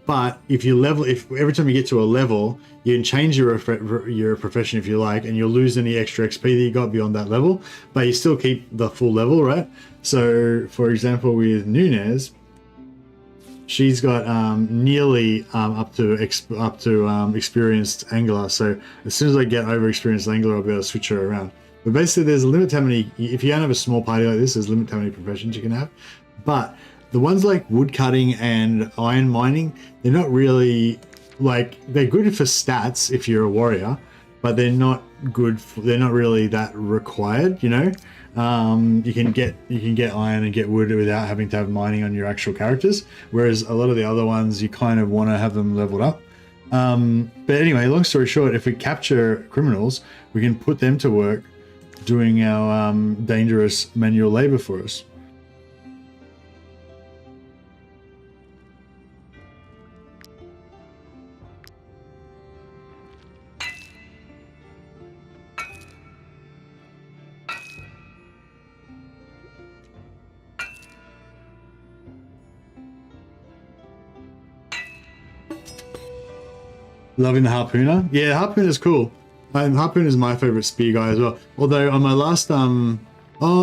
But if you level, if every time you get to a level, you can change your profession if you like, and you'll lose any extra XP that you got beyond that level, but you still keep the full level, right? So for example, with Nunez, she's got nearly up to experienced angler. So as soon as I get over experienced angler, I'll be able to switch her around. But basically, there's a limit to how many. If you don't have a small party like this, there's a limit to how many professions you can have. But the ones like wood cutting and iron mining, they're not really like, they're good for stats if you're a warrior, but they're not good. They're not really that required, you know. You can get iron and get wood without having to have mining on your actual characters, whereas a lot of the other ones you kind of want to have them leveled up. But anyway, long story short, if we capture criminals, we can put them to work doing our dangerous manual labor for us. Loving the harpooner. Yeah, harpooner's cool. Harpoon is my favorite spear guy as well. Although on my last oh,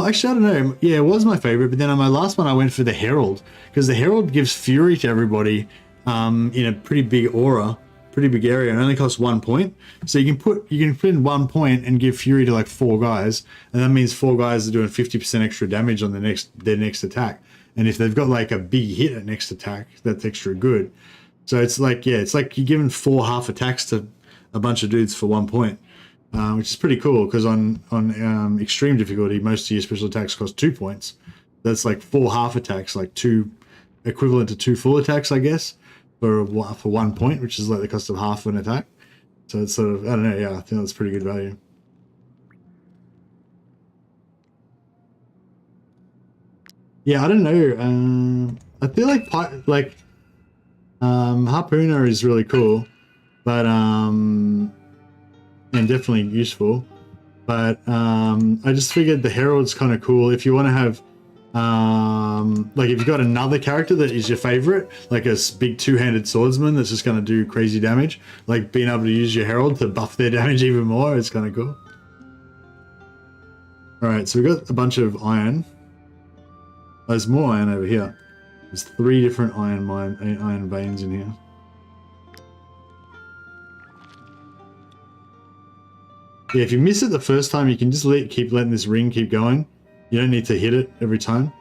actually I don't know. Yeah, it was my favorite, but then on my last one I went for the herald, because the herald gives fury to everybody in a pretty big aura, pretty big area, and only costs 1 point. So you can put in 1 point and give fury to like 4 guys, and that means 4 guys are doing 50% extra damage on their next attack. And if they've got like a big hit at next attack, that's extra good. So it's like, yeah, it's like you're giving 4 half attacks to a bunch of dudes for 1 point, which is pretty cool, because on extreme difficulty, most of your special attacks cost 2 points. That's like 4 half attacks, like 2 equivalent to 2 full attacks, I guess, for 1 point, which is like the cost of half an attack. So it's sort of, I don't know, yeah, I think that's pretty good value. Yeah, I don't know. I feel like harpooner is really cool, but and definitely useful. But I just figured the herald's kind of cool if you want to have like if you've got another character that is your favorite, like a big 2-handed swordsman that's just going to do crazy damage, like being able to use your herald to buff their damage even more, it's kind of cool. All right, so we've got a bunch of iron. There's more iron over here. There's 3 different iron veins in here. Yeah, if you miss it the first time, you can just keep letting this ring keep going. You don't need to hit it every time.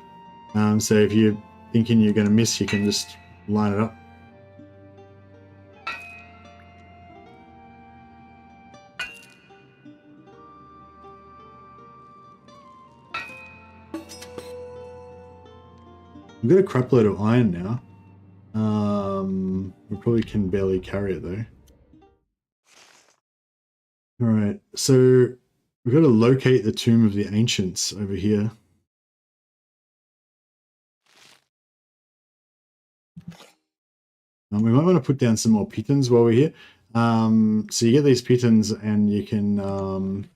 So if you're thinking you're going to miss, you can just line it up. We've got a crap load of iron now. We probably can barely carry it though. Alright, so we've got to locate the Tomb of the Ancients over here. We might want to put down some more pitons while we're here. So you get these pitons and you can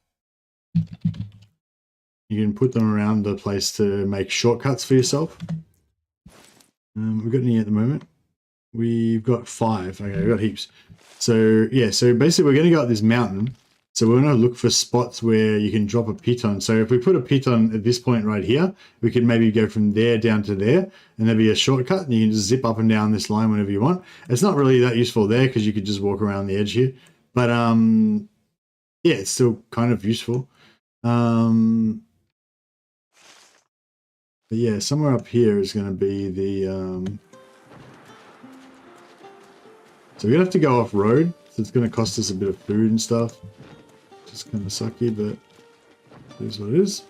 put them around the place to make shortcuts for yourself. We've got any at the moment? We've got 5. Okay, we've got heaps. So yeah, so basically we're going to go up this mountain. So we're going to look for spots where you can drop a piton. So if we put a piton at this point right here, we could maybe go from there down to there, and there'd be a shortcut, and you can just zip up and down this line whenever you want. It's not really that useful there because you could just walk around the edge here. But yeah, it's still kind of useful. But yeah, somewhere up here is going to be the So we're gonna have to go off road. So it's gonna cost us a bit of food and stuff. Just kind of sucky, but it is what it is.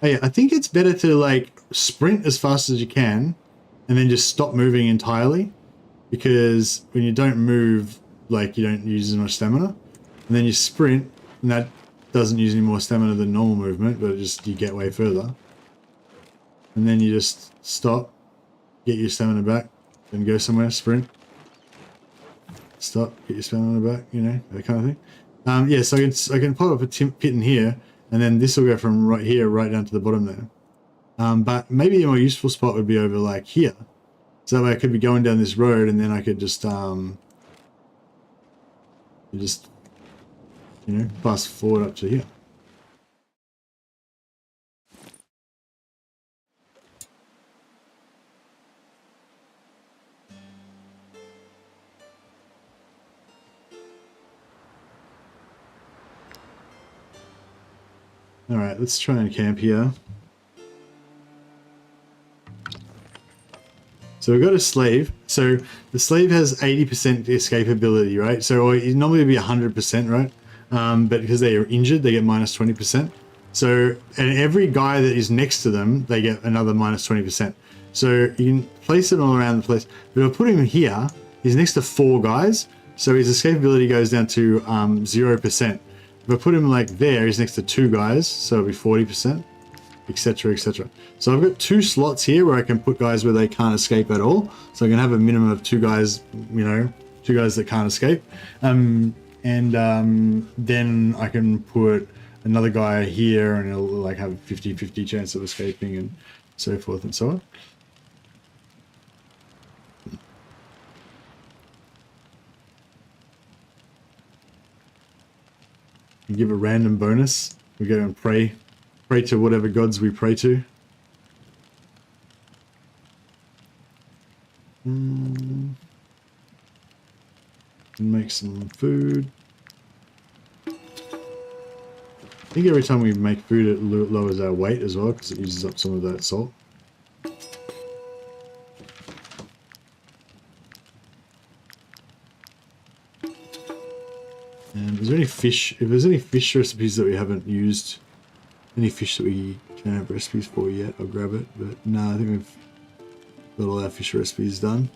Hey, I think it's better to like sprint as fast as you can and then just stop moving entirely, because when you don't move, like you don't use as much stamina, and then you sprint and that doesn't use any more stamina than normal movement, but you get way further. And then you just stop, get your stamina back, then go somewhere, sprint, stop, get your stamina back, you know, that kind of thing. Yeah, so I can pop up a pit in here, and then this will go from right here right down to the bottom there. But maybe a more useful spot would be over like here. So that way I could be going down this road, and then I could just you know, fast forward up to here. All right, let's try and camp here. So we've got a slave. So the slave has 80% escapability, right? So it normally would be 100%, right? But because they are injured, they get minus 20%. So, and every guy that is next to them, they get another minus 20%. So you can place them all around the place. But if I put him here, he's next to 4 guys. So his escapability goes down to 0%. If I put him like there, he's next to 2 guys, so it'll be 40%, etc., etc. So I've got 2 slots here where I can put guys where they can't escape at all. So I can have a minimum of 2 guys, you know, 2 guys that can't escape. Then I can put another guy here, and it'll like have a 50-50 chance of escaping, and so forth and so on. You give a random bonus. We go and pray to whatever gods we pray to. And make some food. I think every time we make food, it lowers our weight as well, because it uses up some of that salt. And is there any fish? If there's any fish recipes that we haven't used, any fish that we don't have recipes for yet, I'll grab it. But no, I think we've got all our fish recipes done.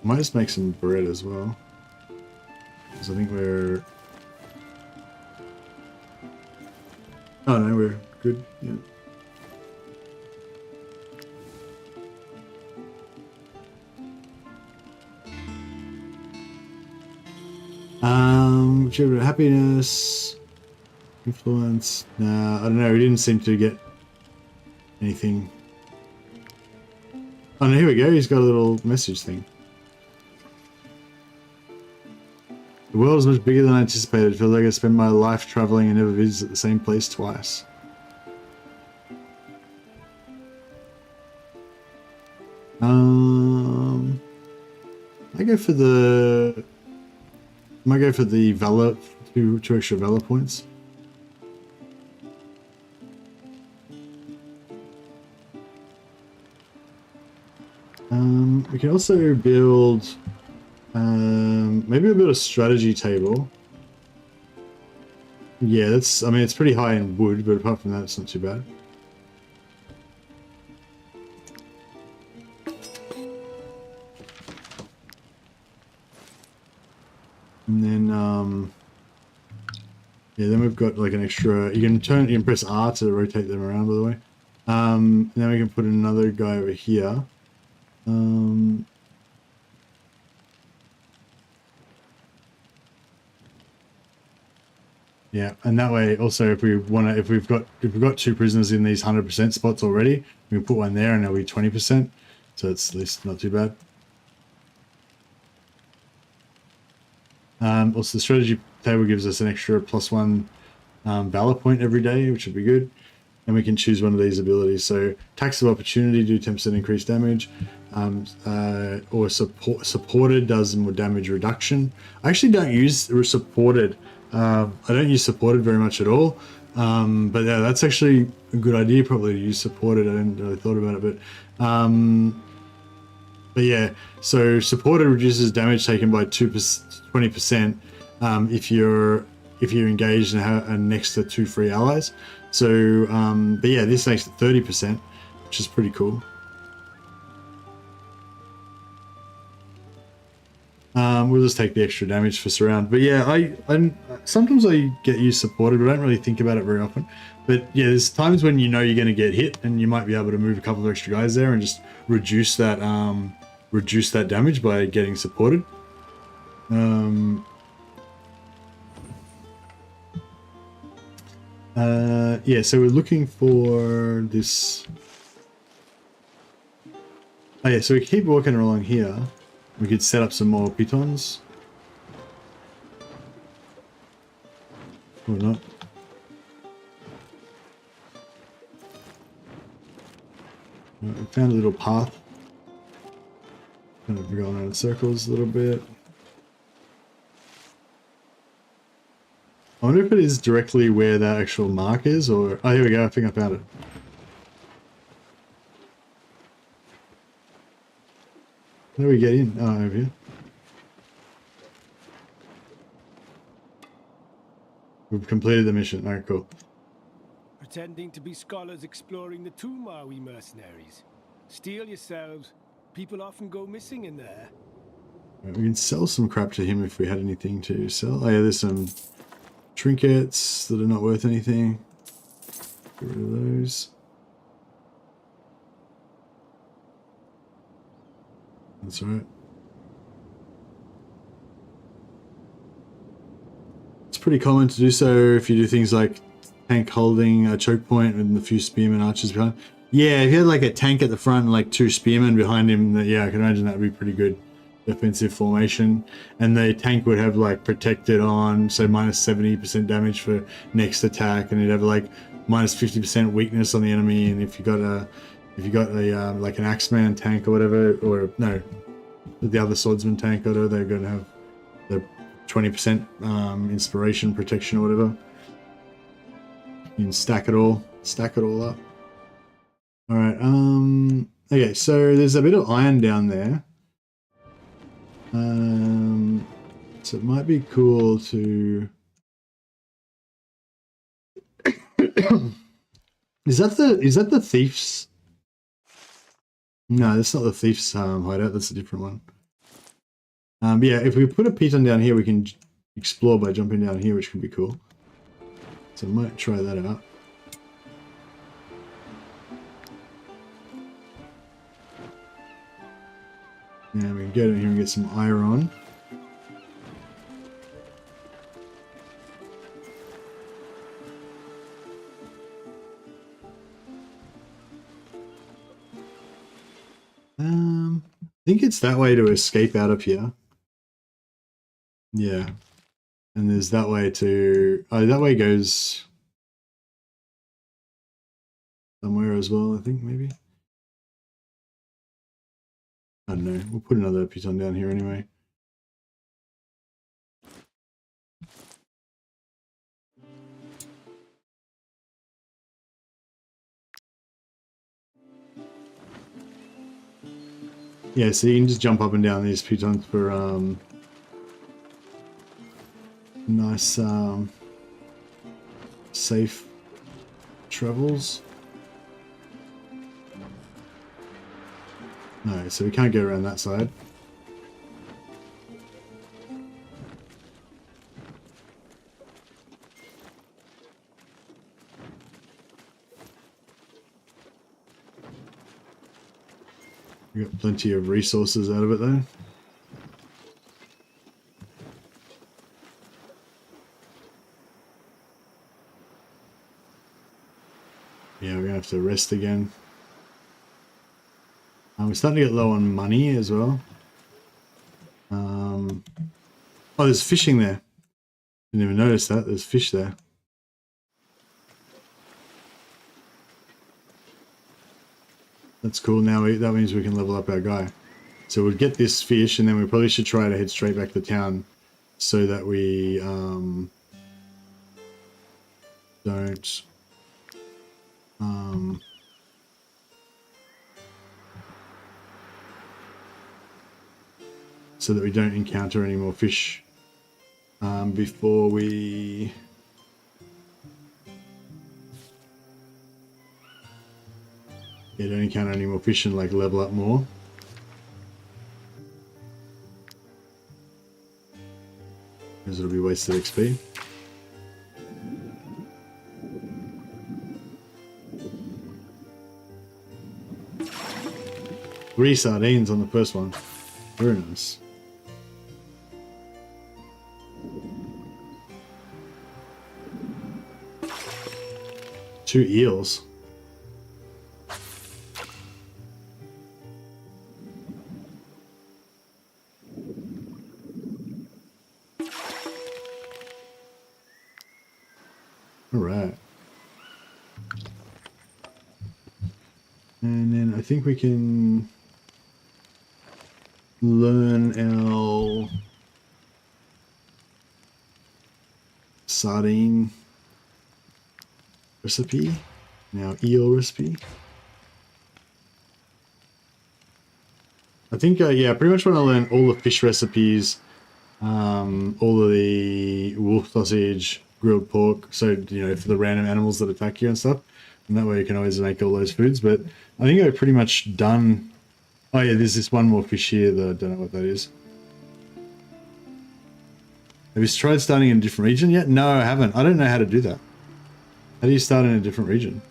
Might just make some bread as well, because I think we're... Oh no, we're good. Yeah. Happiness, influence. Nah, I don't know. We didn't seem to get anything. Oh no, here we go. He's got a little message thing. The world is much bigger than I anticipated. I feel like I spend my life traveling and never visit the same place twice. I go for the... I might go for the Valor, 2 extra Valor points. We can also build... maybe we'll build a strategy table. Yeah, that's... I mean, it's pretty high in wood, but apart from that, it's not too bad. And then, yeah, then we've got like an extra, you can press R to rotate them around, by the way. And then we can put another guy over here. Yeah, and that way also if we want to, if we've got 2 prisoners in these 100% spots already, we can put one there and it'll be 20%. So it's at least not too bad. Also, the strategy table gives us an extra +1 valor point every day, which would be good. And we can choose one of these abilities. So, Tax of Opportunity, do 10% increased damage. Or Supported does more damage reduction. I actually don't use Supported I don't use supported very much at all. But yeah, that's actually a good idea probably to use supported. I hadn't really thought about it, but yeah, so supported reduces damage taken by 20% if you're engaged and next to 2 free allies. So, but yeah, this makes it 30%, which is pretty cool. We'll just take the extra damage for surround. But yeah, I sometimes I get used supported, but I don't really think about it very often. But yeah, there's times when you know you're going to get hit, and you might be able to move a couple of extra guys there and just reduce that damage by getting supported. Yeah, so we're looking for this. Oh yeah, so we keep walking along here. We could set up some more pitons. Or not. We found a little path. Kind of going around in circles a little bit. I wonder if it is directly where that actual mark is, or... Oh, here we go, I think I found it. How do we get in? Oh, over here. We've completed the mission. Alright, cool. Pretending to be scholars exploring the tomb, are we, mercenaries? Steal yourselves. People often go missing in there. Right, we can sell some crap to him if we had anything to sell. Oh yeah, there's some trinkets that are not worth anything. Get rid of those. That's alright. It's pretty common to do so if you do things like tank holding a choke point and a few spearmen archers behind. Yeah, if you had like a tank at the front and like 2 spearmen behind him, yeah, I can imagine that would be pretty good defensive formation. And the tank would have like protected on, so minus 70% damage for next attack, and it'd have like minus 50% weakness on the enemy. And if you got a like an Axeman tank or whatever, or no, the other swordsman tank or whatever, they're going to have the 20% inspiration protection or whatever. You can stack it all up. All right. Okay, so there's a bit of iron down there. So it might be cool to. Is that the Thieves? No, that's not the Thieves hideout. That's a different one. But yeah, if we put a piton down here, we can explore by jumping down here, which can be cool. So I might try that out. Yeah, we can get in here and get some iron. I think it's that way to escape out of here. Yeah. And there's that way to... Oh, that way goes somewhere as well, I think, maybe. I don't know. We'll put another piton down here anyway. Yeah, so you can just jump up and down these pitons for nice safe travels. No, so we can't get around that side. We got plenty of resources out of it though. Yeah, we're gonna have to rest again. We're starting to get low on money as well. Oh, there's fishing there. Didn't even notice that. There's fish there. That's cool. Now that means we can level up our guy. So we'll get this fish, and then we probably should try to head straight back to town so that we don't so that we don't encounter any more fish before we don't encounter any more fish and like level up more. Because it'll be wasted XP. 3 sardines on the first one. Very nice. Two eels. All right. And then I think we can learn our sardine recipe, now eel recipe. I think, yeah, pretty much want to learn all the fish recipes, all of the wolf sausage, grilled pork, so, you know, for the random animals that attack you and stuff. And that way you can always make all those foods. But I think I've pretty much done... Oh yeah, there's this one more fish here that I don't know what that is. Have you tried starting in a different region yet? No, I haven't. I don't know how to do that. How do you start in a different region?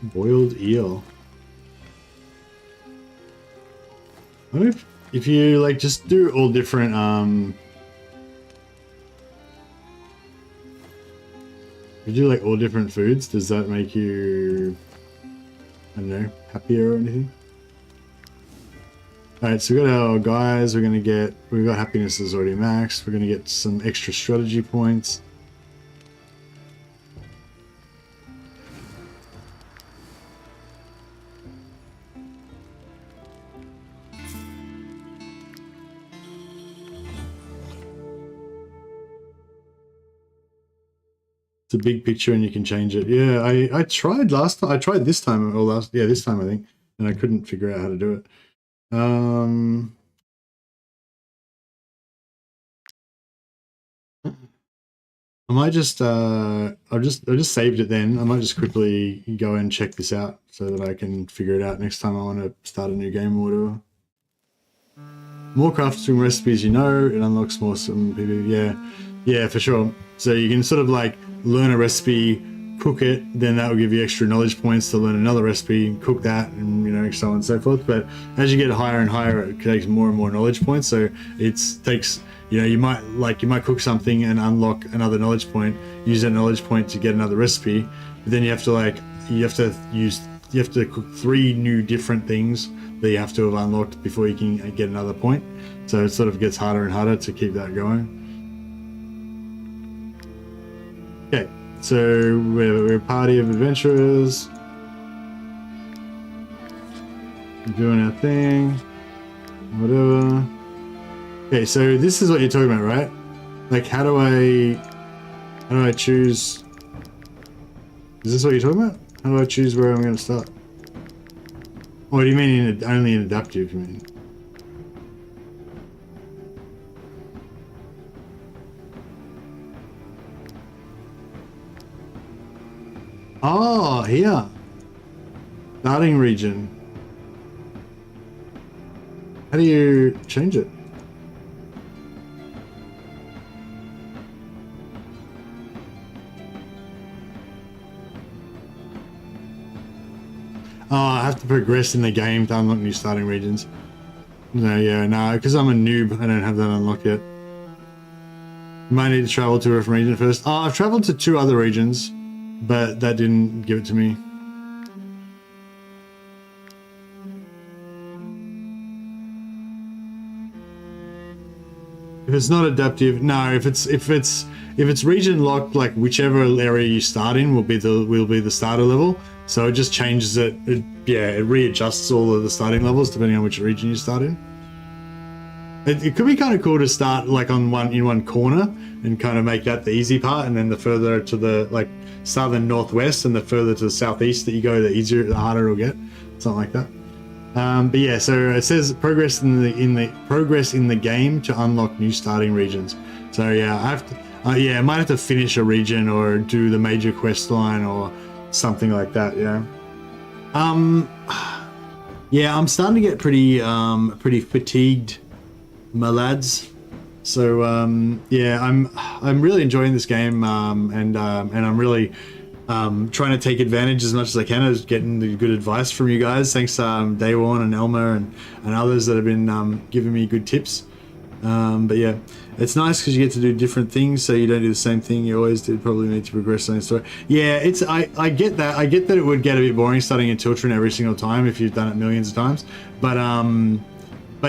Boiled eel. I wonder if you like just do all different if you do like all different foods, does that make you, I don't know, happier or anything? Alright, so we got our guys, we've got happiness is already maxed, we're gonna get some extra strategy points. It's a big picture and you can change it. Yeah, I tried last time. I tried this time or this time I think, and I couldn't figure out how to do it. I might just I just saved it then. I might just quickly go and check this out so that I can figure it out next time I want to start a new game or whatever. More crafting recipes, you know, it unlocks more some people. Yeah, for sure. So you can sort of like learn a recipe, cook it, then that will give you extra knowledge points to learn another recipe, cook that, and you know, so on and so forth. But as you get higher and higher, it takes more and more knowledge points. So it takes, you know, you might cook something and unlock another knowledge point, use that knowledge point to get another recipe. But then you have to cook 3 new different things that you have to have unlocked before you can get another point. So it sort of gets harder and harder to keep that going. Okay, so we're a party of adventurers. Doing our thing. Whatever. Okay, so this is what you're talking about, right? Like, how do I choose? Is this what you're talking about? How do I choose where I'm going to start? What do you mean only in adaptive, you mean? Oh, here. Starting region. How do you change it? Oh, I have to progress in the game to unlock new starting regions. No, because I'm a noob, I don't have that unlocked yet. You might need to travel to a different region first. Oh, I've traveled to 2 other regions, but that didn't give it to me. If it's not adaptive, no. If it's region locked, like whichever area you start in will be the starter level. So it just changes it. It readjusts all of the starting levels depending on which region you start in. It could be kind of cool to start like in one corner and kind of make that the easy part, and then the further to the start in the northwest and the further to the southeast that you go, the easier, the harder it'll get, something like that. But yeah, so it says progress in the game to unlock new starting regions. So yeah, I have to. I might have to finish a region or do the major quest line or something like that. Yeah. Yeah, I'm starting to get pretty fatigued, my lads. So yeah, I'm really enjoying this game, and I'm really trying to take advantage as much as I can of getting the good advice from you guys. Thanks Daywarn and Elmer and others that have been giving me good tips. But yeah, it's nice because you get to do different things, so you don't do the same thing you always did. Probably need to progress on the story. Yeah, I get that. I get that it would get a bit boring starting in Tiltrin every single time if you've done it millions of times. But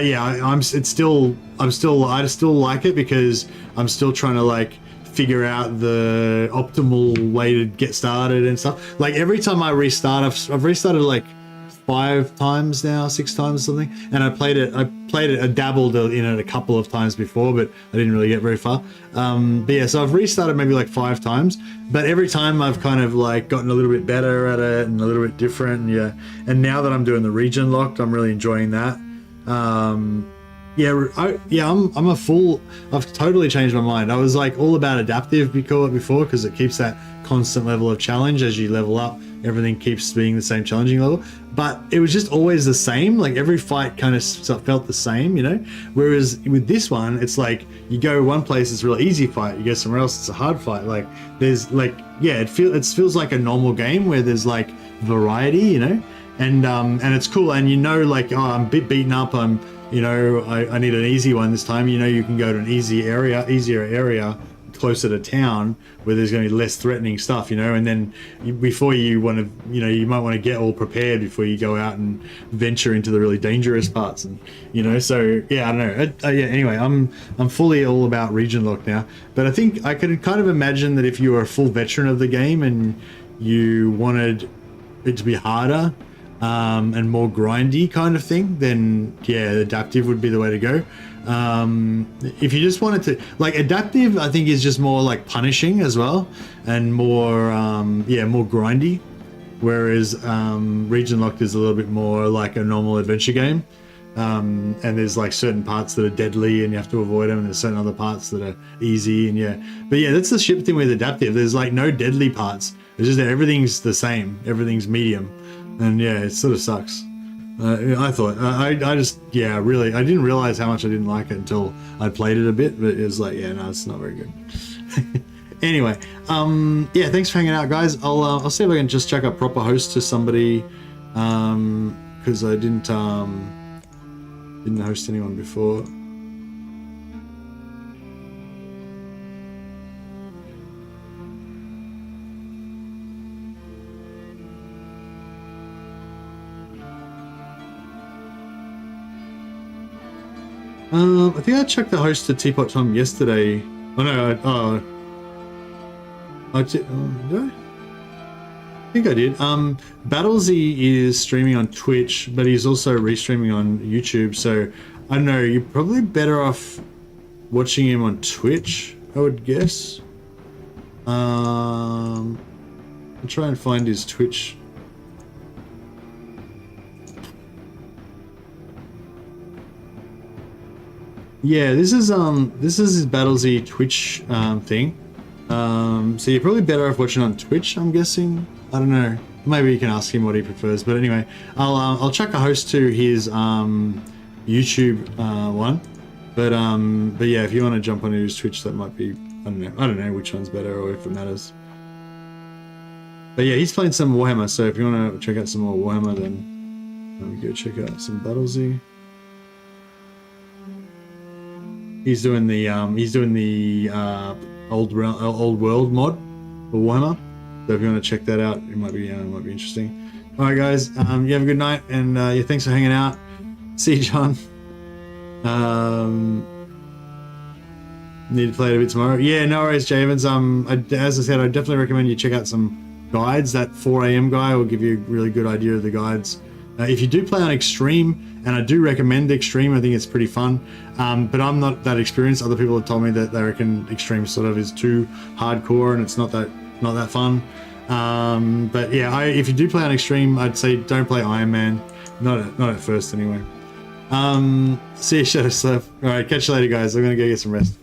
yeah, I still like it because I'm still trying to figure out the optimal way to get started and stuff. Like every time I restart, I've restarted 5 times now, 6 times or something, and I dabbled in it a couple of times before, but I didn't really get very far. But yeah, so I've restarted maybe 5 times, but every time I've kind of gotten a little bit better at it and a little bit different. Yeah, and now that I'm doing the region locked, I'm really enjoying that. I've totally changed my mind. I was all about adaptive before because it keeps that constant level of challenge. As you level up, everything keeps being the same challenging level, but it was just always the same. Every fight kind of felt the same, whereas with this one, it's you go one place, it's a real easy fight, you go somewhere else, it's a hard fight. There's it feels like a normal game where there's variety, and it's cool. And oh, I'm a bit beaten up, I need an easy one this time. You can go to an easier area closer to town where there's going to be less threatening stuff, and then before you want to, you might want to get all prepared before you go out and venture into the really dangerous parts, and so yeah, I don't know. Yeah, anyway, I'm fully all about region lock now, but I think I could kind of imagine that if you were a full veteran of the game and you wanted it to be harder, and more grindy kind of thing, then yeah, adaptive would be the way to go. If you just wanted to adaptive, I think is just more punishing as well, and more more grindy, whereas region locked is a little bit more like a normal adventure game, and there's certain parts that are deadly and you have to avoid them, and there's certain other parts that are easy, and yeah, but yeah, that's the ship thing with adaptive. There's no deadly parts. It's just that everything's the same, everything's medium. And yeah, it sort of sucks. I thought, I just, yeah, really, I didn't realize how much I didn't like it until I played it a bit, but it was yeah, no, it's not very good. Anyway, yeah, thanks for hanging out, guys. I'll see if I can just check a proper host to somebody, because I didn't host anyone before. I think I checked the host to Teapot Tom yesterday. Oh no, did I? I think I did. Battlesy is streaming on Twitch, but he's also restreaming on YouTube, so I don't know, you're probably better off watching him on Twitch, I would guess. I'll try and find his Twitch. Yeah, this is his Battlesy Twitch thing. So you're probably better off watching on Twitch, I'm guessing. I don't know. Maybe you can ask him what he prefers. But anyway, I'll chuck a host to his YouTube one. But yeah, if you want to jump onto his Twitch, that might be, I don't know which one's better or if it matters. But yeah, he's playing some Warhammer, so if you want to check out some more Warhammer, then we go check out some Battlesy. He's doing the old world mod for Warhammer. So if you want to check that out, it might be interesting. All right, guys, you have a good night, and yeah, thanks for hanging out. See you, John. Need to play it a bit tomorrow. Yeah, no worries, Javens. As I said, I definitely recommend you check out some guides. That 4 AM guy will give you a really good idea of the guides. If you do play on Extreme, and I do recommend Extreme, I think it's pretty fun. But I'm not that experienced. Other people have told me that they reckon Extreme sort of is too hardcore and it's not that fun. But yeah, if you do play on Extreme, I'd say don't play Iron Man. Not at first anyway. See you, Shadow Slurp. All right, catch you later, guys. I'm gonna go get some rest.